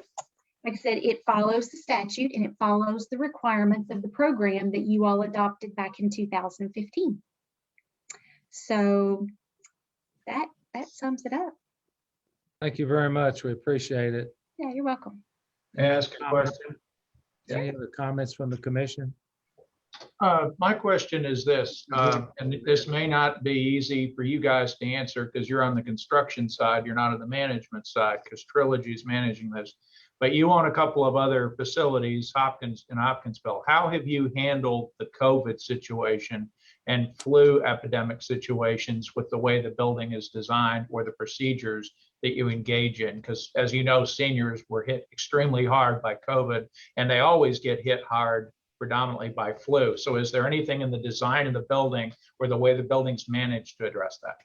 Like I said, it follows the statute and it follows the requirements of the program that you all adopted back in 2015. So that sums it up. Thank you very much. We appreciate it. Yeah, you're welcome. May I ask a question? Any other comments from the commission? My question is this, and this may not be easy for you guys to answer because you're on the construction side, you're not on the management side because Trilogy is managing this, but you own a couple of other facilities, Hopkins and Hopkinsville. How have you handled the COVID situation and flu epidemic situations with the way the building is designed or the procedures that you engage in? Because as you know, seniors were hit extremely hard by COVID and they always get hit hard predominantly by flu. So is there anything in the design of the building or the way the building's managed to address that?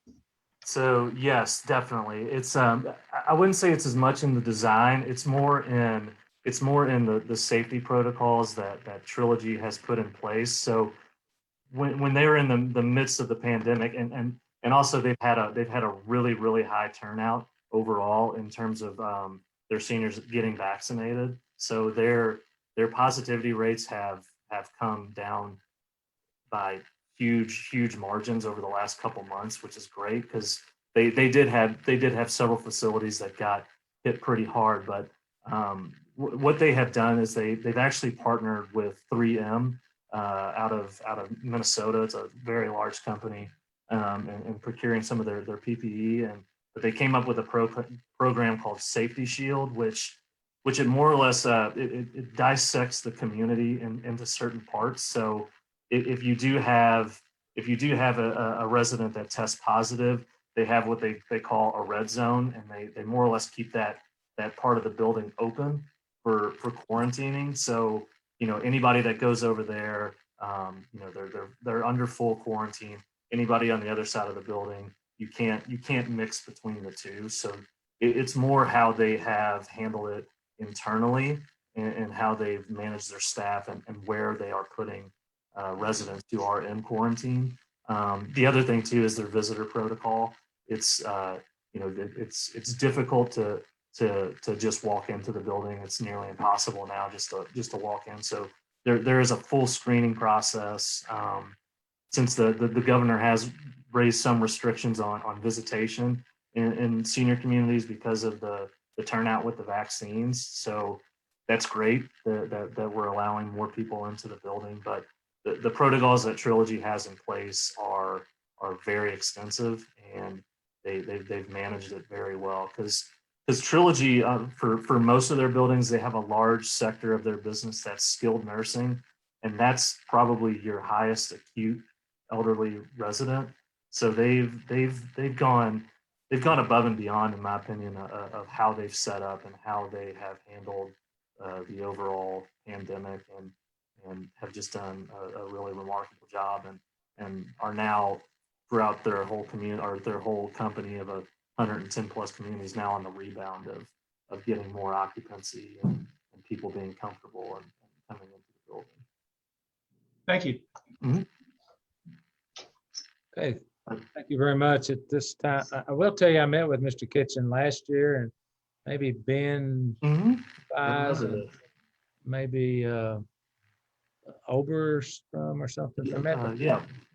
So yes, definitely. It's I wouldn't say it's as much in the design. It's more in the safety protocols that Trilogy has put in place. So when they were in the midst of the pandemic, and And also they've had a really, really high turnout overall in terms of their seniors getting vaccinated. So their positivity rates have come down by huge margins over the last couple months, which is great because they did have several facilities that got hit pretty hard. But what they have done is they've actually partnered with 3M out of Minnesota. It's a very large company, and procuring some of their PPE, but they came up with a program called Safety Shield, which it more or less it dissects the community into certain parts. So if you do have a resident that tests positive, they have what they call a red zone, and they more or less keep that part of the building open for quarantining. So anybody that goes over there, they're under full quarantine. Anybody on the other side of the building, you can't mix between the two. So it's more how they have handled it internally and how they've managed their staff and where they are putting residents who are in quarantine. The other thing too is their visitor protocol. It's it's difficult to just walk into the building. It's nearly impossible now just to walk in. So there is a full screening process. Since the governor has raised some restrictions on visitation in senior communities because of the turnout with the vaccines. So that's great that we're allowing more people into the building. But the protocols that Trilogy has in place are very extensive, and they've managed it very well because Trilogy, for most of their buildings, they have a large sector of their business that's skilled nursing, and that's probably your highest acute elderly resident. So they've gone above and beyond, in my opinion, of how they've set up and how they have handled the overall pandemic, and have just done a really remarkable job, and are now throughout their whole community, or their whole company of 110 plus communities now on the rebound of getting more occupancy and people being comfortable and coming into the building. Thank you. Mhm. Okay, thank you very much. At this time, I will tell you, I met with Mr. Kitchen last year, and maybe Ben Five, and maybe Oberstrom or something. I met with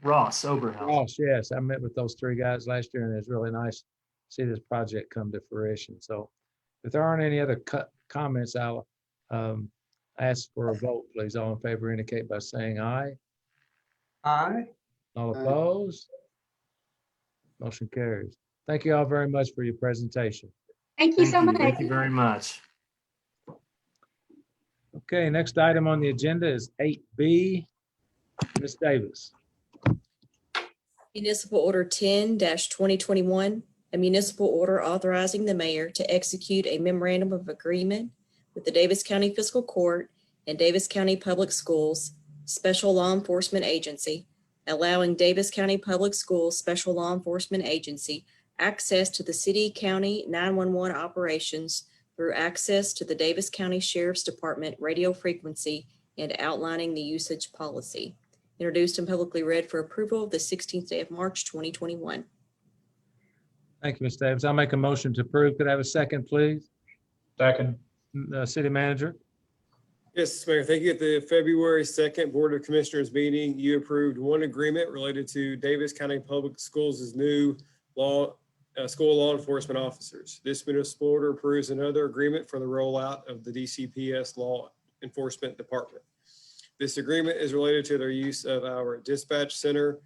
Ross Oberhouse. Ross, yes, I met with those three guys last year, and it's really nice to see this project come to fruition. So if there aren't any other comments, I'll ask for a vote, please. All in favor indicate by saying aye. Aye. All opposed? Motion carries. Thank you all very much for your presentation. Thank you so much. Thank you very much. Okay, next item on the agenda is 8B. Ms. Davis. Municipal Order 10-2021, a municipal order authorizing the mayor to execute a memorandum of agreement with the Davis County Fiscal Court and Davis County Public Schools Special Law Enforcement Agency, allowing Davis County Public Schools Special Law Enforcement Agency access to the city county 911 operations through access to the Davis County Sheriff's Department radio frequency and outlining the usage policy. Introduced and publicly read for approval the 16th day of March, 2021. Thank you, Ms. Davis. I'll make a motion to approve. Could I have a second, please? Second. City Manager. Yes, Mayor. Thank you. At the February 2nd Board of Commissioners meeting, you approved one agreement related to Davis County Public Schools' new school law enforcement officers. This municipal order approves another agreement for the rollout of the DCPS Law Enforcement Department. This agreement is related to their use of our dispatch center.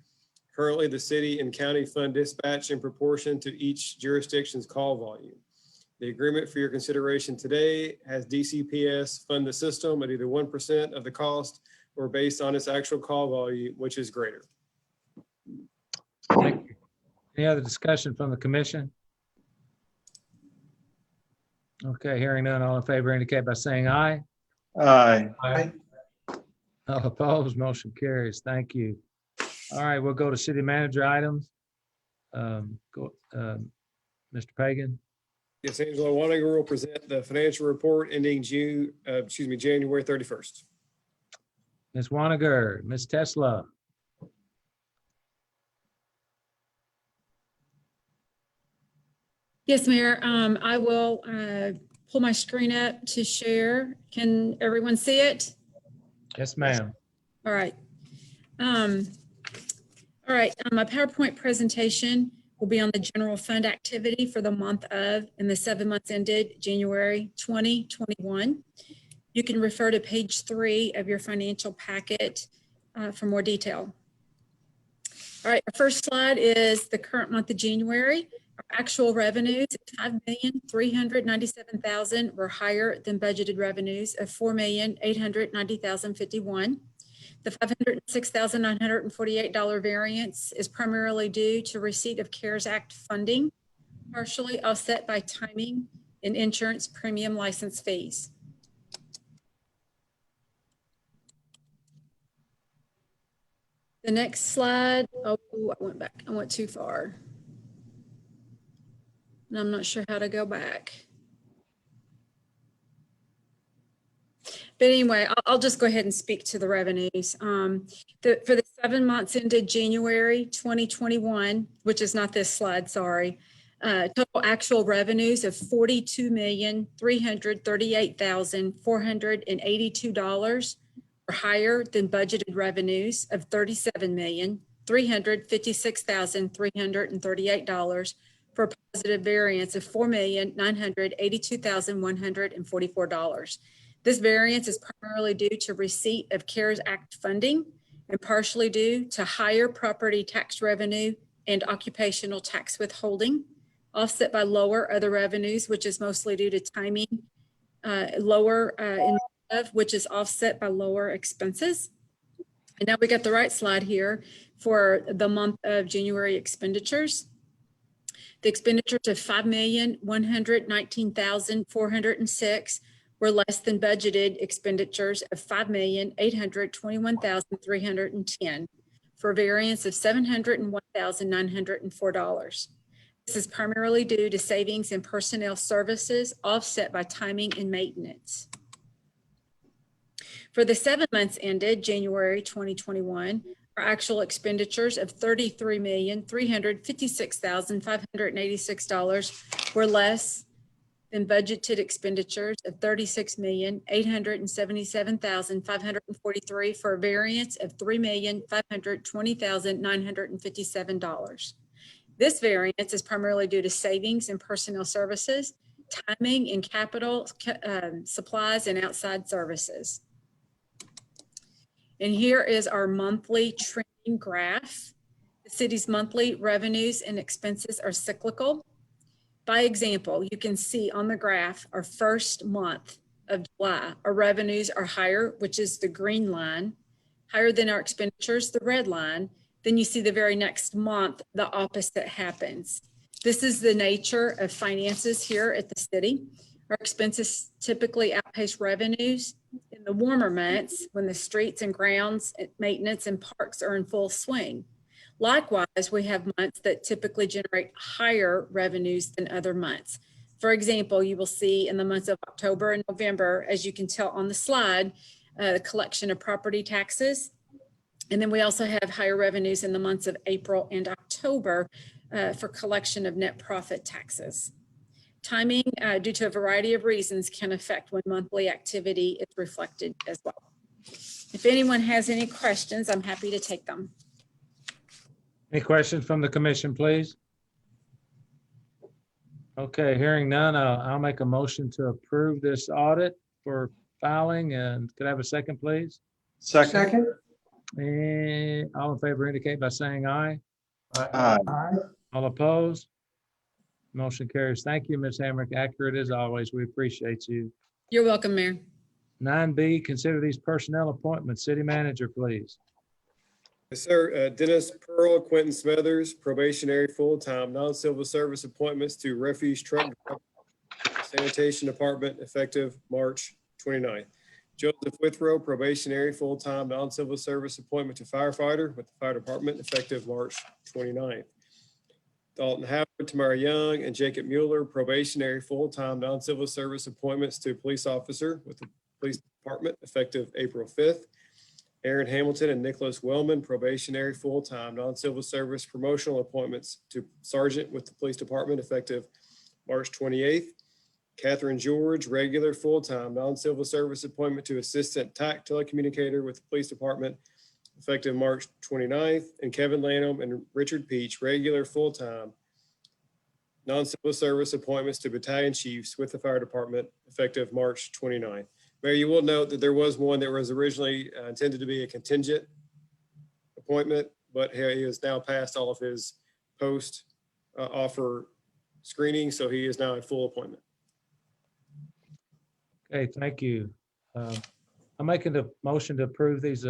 Currently, the city and county fund dispatch in proportion to each jurisdiction's call volume. The agreement for your consideration today has DCPS fund the system at either 1% of the cost or based on its actual call volume, which is greater. Thank you. Any other discussion from the commission? Okay, hearing none, all in favor indicate by saying aye. Aye. Aye. All opposed, motion carries. Thank you. All right, we'll go to city manager items. Mr. Pagan. Yes, Angela Waniger will present the financial report ending January 31st. Ms. Waniger, Ms. Tesla. Yes, Mayor. I will pull my screen up to share. Can everyone see it? Yes, ma'am. All right. My PowerPoint presentation will be on the general fund activity for the month of and the 7 months ended January 2021. You can refer to page 3 of your financial packet for more detail. All right, our first slide is the current month of January. Our actual revenues at $5,397,000 were higher than budgeted revenues of $4,890,051. The $506,948 variance is primarily due to receipt of CARES Act funding, partially offset by timing and insurance premium license fees. The next slide, oh, I went back, I went too far. And I'm not sure how to go back. But anyway, I'll just go ahead and speak to the revenues. For the 7 months ended January 2021, which is not this slide, sorry, total actual revenues of $42,338,482 were higher than budgeted revenues of $37,356,338 for a positive variance of $4,982,144. This variance is primarily due to receipt of CARES Act funding and partially due to higher property tax revenue and occupational tax withholding, offset by lower other revenues, which is mostly due to timing, which is offset by lower expenses. And now we got the right slide here for the month of January expenditures. The expenditures of $5,119,406 were less than budgeted expenditures of $5,821,310 for a variance of $701,904. This is primarily due to savings in personnel services offset by timing and maintenance. For the 7 months ended January 2021, our actual expenditures of $33,356,586 were less than budgeted expenditures of $36,877,543 for a variance of $3,520,957. This variance is primarily due to savings in personnel services, timing in capital supplies, and outside services. And here is our monthly trending graph. The city's monthly revenues and expenses are cyclical. By example, you can see on the graph our first month of July, our revenues are higher, which is the green line, higher than our expenditures, the red line. Then you see the very next month, the opposite happens. This is the nature of finances here at the city. Our expenses typically outpace revenues in the warmer months when the streets and grounds, maintenance, and parks are in full swing. Likewise, we have months that typically generate higher revenues than other months. For example, you will see in the months of October and November, as you can tell on the slide, the collection of property taxes. And then we also have higher revenues in the months of April and October for collection of net profit taxes. Timing, due to a variety of reasons, can affect when monthly activity is reflected as well. If anyone has any questions, I'm happy to take them. Any questions from the commission, please? Okay, hearing none, I'll make a motion to approve this audit for filing. And could I have a second, please? Second. And all in favor indicate by saying aye. Aye. All opposed? Motion carries. Thank you, Ms. Hamrick. Accurate as always. We appreciate you. You're welcome, Mayor. 9B, consider these personnel appointments. City manager, please. Yes, sir. Dennis Pearl, Quentin Smethers, probationary full-time, non-civil service appointments to Refuge Truck Sanitation Department effective March 29th. Joseph Withrow, probationary full-time, non-civil service appointment to firefighter with the fire department effective March 29th. Dalton Howard, Tamara Young, and Jacob Mueller, probationary full-time, non-civil service appointments to police officer with the police department effective April 5th. Aaron Hamilton and Nicholas Wellman, probationary full-time, non-civil service promotional appointments to sergeant with the police department effective March 28th. Catherine George, regular full-time, non-civil service appointment to assistant TAC telecommunicator with the police department, effective March 29th. And Kevin Lanham and Richard Peach, regular full-time, non-civil service appointments to battalion chiefs with the fire department, effective March 29th. Mayor, you will note that there was one that was originally intended to be a contingent appointment, but he has now passed all of his post offer screening, so he is now a full appointment. Okay, thank you. I'm making the motion to approve these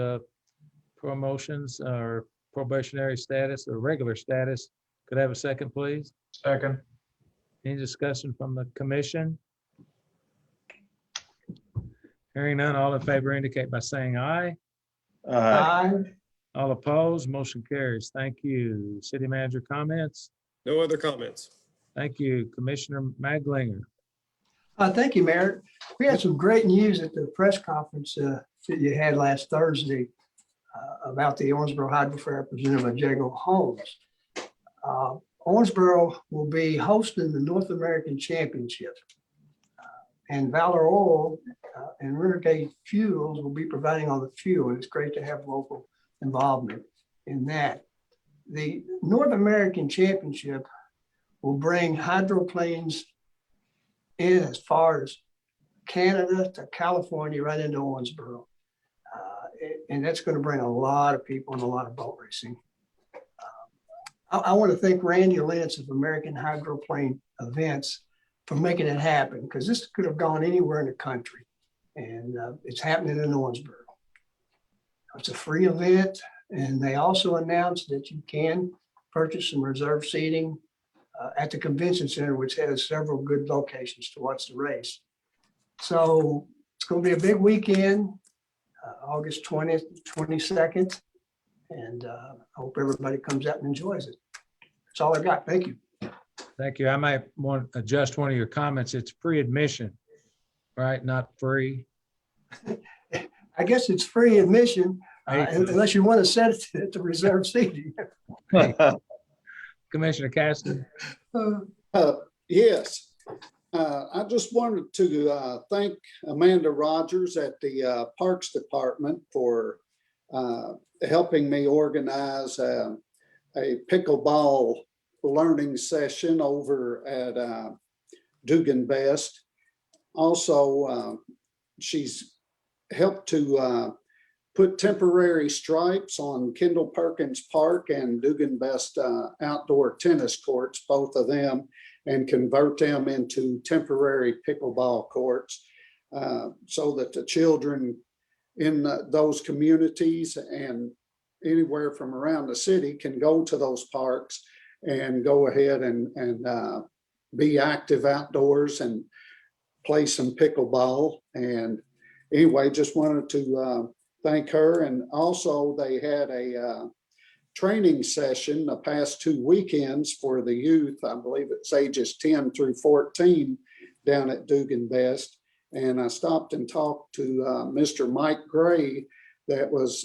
promotions or probationary status or regular status. Could I have a second, please? Second. Any discussion from the commission? Hearing none, all in favor indicate by saying aye. Aye. All opposed, motion carries. Thank you. City manager comments? No other comments. Thank you. Commissioner Maglinger. Thank you, Mayor. We had some great news at the press conference that you had last Thursday about the Owensboro Hydro Fair represented by Jago Holmes. Owensboro will be hosting the North American Championship. And Valor Oil and Renegade Fuels will be providing all the fuel. And it's great to have local involvement in that. The North American Championship will bring hydroplanes in as far as Canada to California, right into Owensboro. And that's going to bring a lot of people and a lot of boat racing. I want to thank Randy Lentz of American Hydroplane Events for making it happen, because this could have gone anywhere in the country. And it's happening in Owensboro. It's a free event. And they also announced that you can purchase some reserve seating at the convention center, which has several good locations to watch the race. So it's going to be a big weekend, August 20th, 22nd. And I hope everybody comes out and enjoys it. That's all I got. Thank you. Thank you. I might want to adjust one of your comments. It's free admission, right? Not free. I guess it's free admission unless you want to set it at the reserve seating. Commissioner Caston. Yes. I just wanted to thank Amanda Rogers at the Parks Department for helping me organize a pickleball learning session over at Dugan Best. Also, she's helped to put temporary stripes on Kendall Perkins Park and Dugan Best outdoor tennis courts, both of them, and convert them into temporary pickleball courts so that the children in those communities and anywhere from around the city can go to those parks and go ahead and be active outdoors and play some pickleball. And anyway, just wanted to thank her. And also they had a training session the past 2 weekends for the youth. I believe it's ages 10 through 14 down at Dugan Best. And I stopped and talked to Mr. Mike Gray that was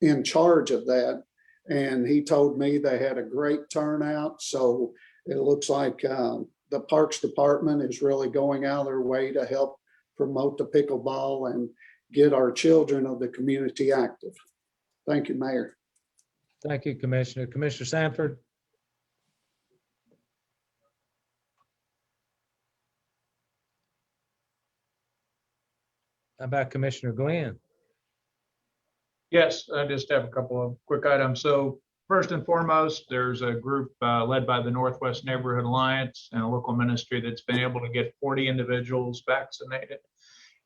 in charge of that. And he told me they had a great turnout. So it looks like the Parks Department is really going out of their way to help promote the pickleball and get our children of the community active. Thank you, Mayor. Thank you, Commissioner. Commissioner Sanford. How about Commissioner Glenn? Yes, I just have a couple of quick items. So first and foremost, there's a group led by the Northwest Neighborhood Alliance and a local ministry that's been able to get 40 individuals vaccinated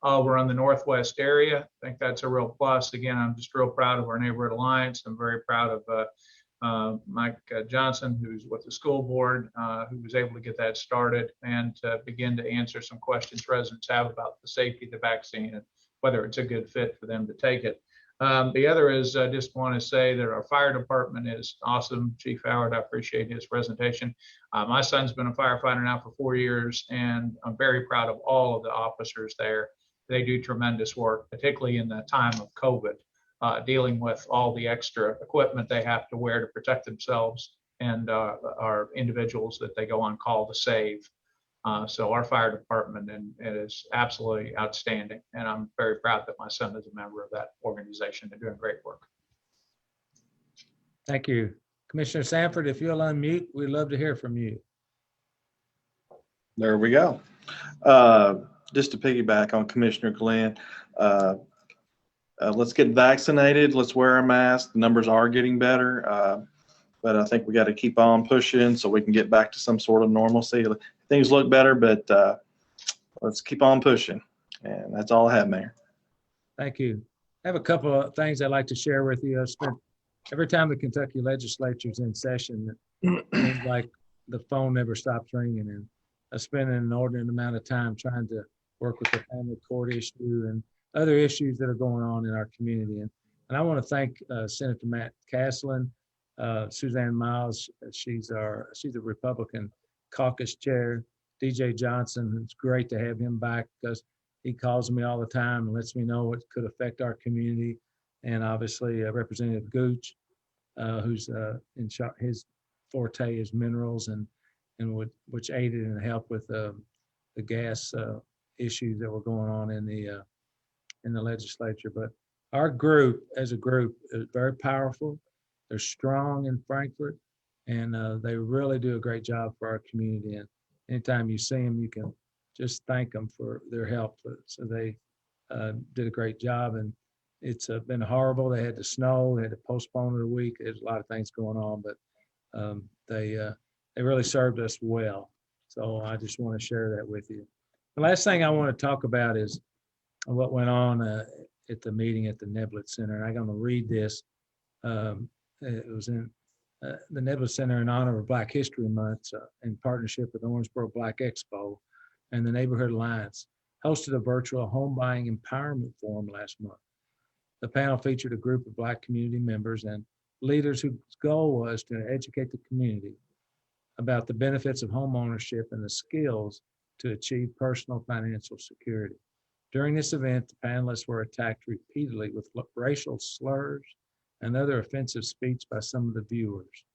over on the Northwest area. I think that's a real plus. Again, I'm just real proud of our Neighborhood Alliance. I'm very proud of Mike Johnston, who's with the school board, who was able to get that started and to begin to answer some questions residents have about the safety of the vaccine and whether it's a good fit for them to take it. The other is I just want to say that our fire department is awesome. Chief Howard, I appreciate his presentation. My son's been a firefighter now for 4 years, and I'm very proud of all of the officers there. They do tremendous work, particularly in the time of COVID, dealing with all the extra equipment they have to wear to protect themselves and our individuals that they go on call to save. So our fire department and it is absolutely outstanding. And I'm very proud that my son is a member of that organization. They're doing great work. Thank you. Commissioner Sanford, if you'll unmute, we'd love to hear from you. There we go. Just to piggyback on Commissioner Glenn, let's get vaccinated. Let's wear a mask. The numbers are getting better, but I think we got to keep on pushing so we can get back to some sort of normalcy. Things look better, but let's keep on pushing. And that's all I have, Mayor. Thank you. I have a couple of things I'd like to share with you. I've spent every time the Kentucky legislature's in session, it seems like the phone never stops ringing, and I spend an inordinate amount of time trying to work with the family court issue and other issues that are going on in our community. And I want to thank Senator Matt Caslin, Suzanne Miles. She's a Republican caucus chair. DJ Johnston, it's great to have him back because he calls me all the time and lets me know what could affect our community. And obviously Representative Gooch, who's in charge, his forte is minerals and which aided and helped with the gas issues that were going on in the legislature. But our group, as a group, is very powerful. They're strong in Frankfort, and they really do a great job for our community. And anytime you see them, you can just thank them for their help. So they did a great job, and it's been horrible. They had to snow, they had to postpone it a week. There's a lot of things going on, but they really served us well. So I just want to share that with you. The last thing I want to talk about is what went on at the meeting at the Neblett Center. And I'm going to read this. It was in the Neblett Center in honor of Black History Month in partnership with Owensboro Black Expo and the Neighborhood Alliance, hosted a virtual home buying empowerment forum last month. The panel featured a group of Black community members and leaders whose goal was to educate the community about the benefits of home ownership and the skills to achieve personal financial security. During this event, the panelists were attacked repeatedly with racial slurs and other offensive speech by some of the viewers.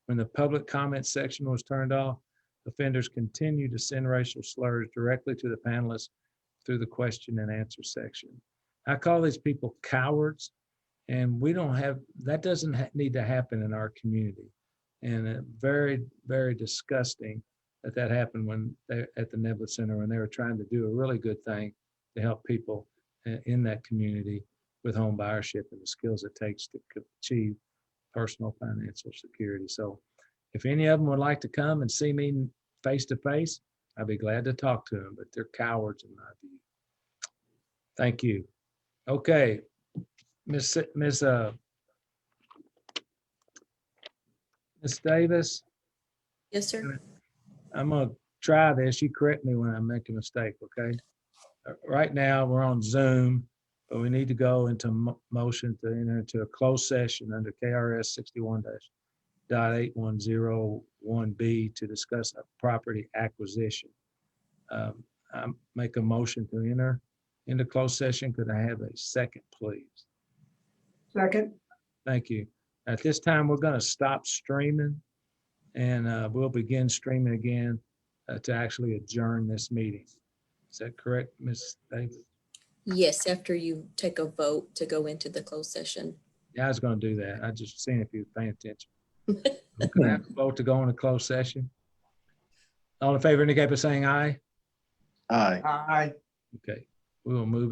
When the public comment section was turned off, offenders continued to send racial slurs directly to the panelists through the question and answer section. I call these people cowards, and we don't have, that doesn't need to happen in our community. And very, very disgusting that happened when they at the Neblett Center when they were trying to do a really good thing to help people in that community with home buyership and the skills it takes to achieve personal financial security. So if any of them would like to come and see me face to face, I'd be glad to talk to them, but they're cowards in my view. Thank you. Okay, Miss Davis. Yes, sir. I'm gonna try this. You correct me when I make a mistake, okay? Right now, we're on Zoom, but we need to go into motion to enter into a closed session under KRS 61-.8101B to discuss a property acquisition. I make a motion to enter into closed session. Could I have a second, please? Second. Thank you. At this time, we're gonna stop streaming and we'll begin streaming again to actually adjourn this meeting. Is that correct, Ms. Davis? Yes, after you take a vote to go into the closed session. Yeah, I was going to do that. I just seen if you were paying attention. Can I have a vote to go into closed session? All in favor indicate by saying aye. Aye. Aye. Okay, we will move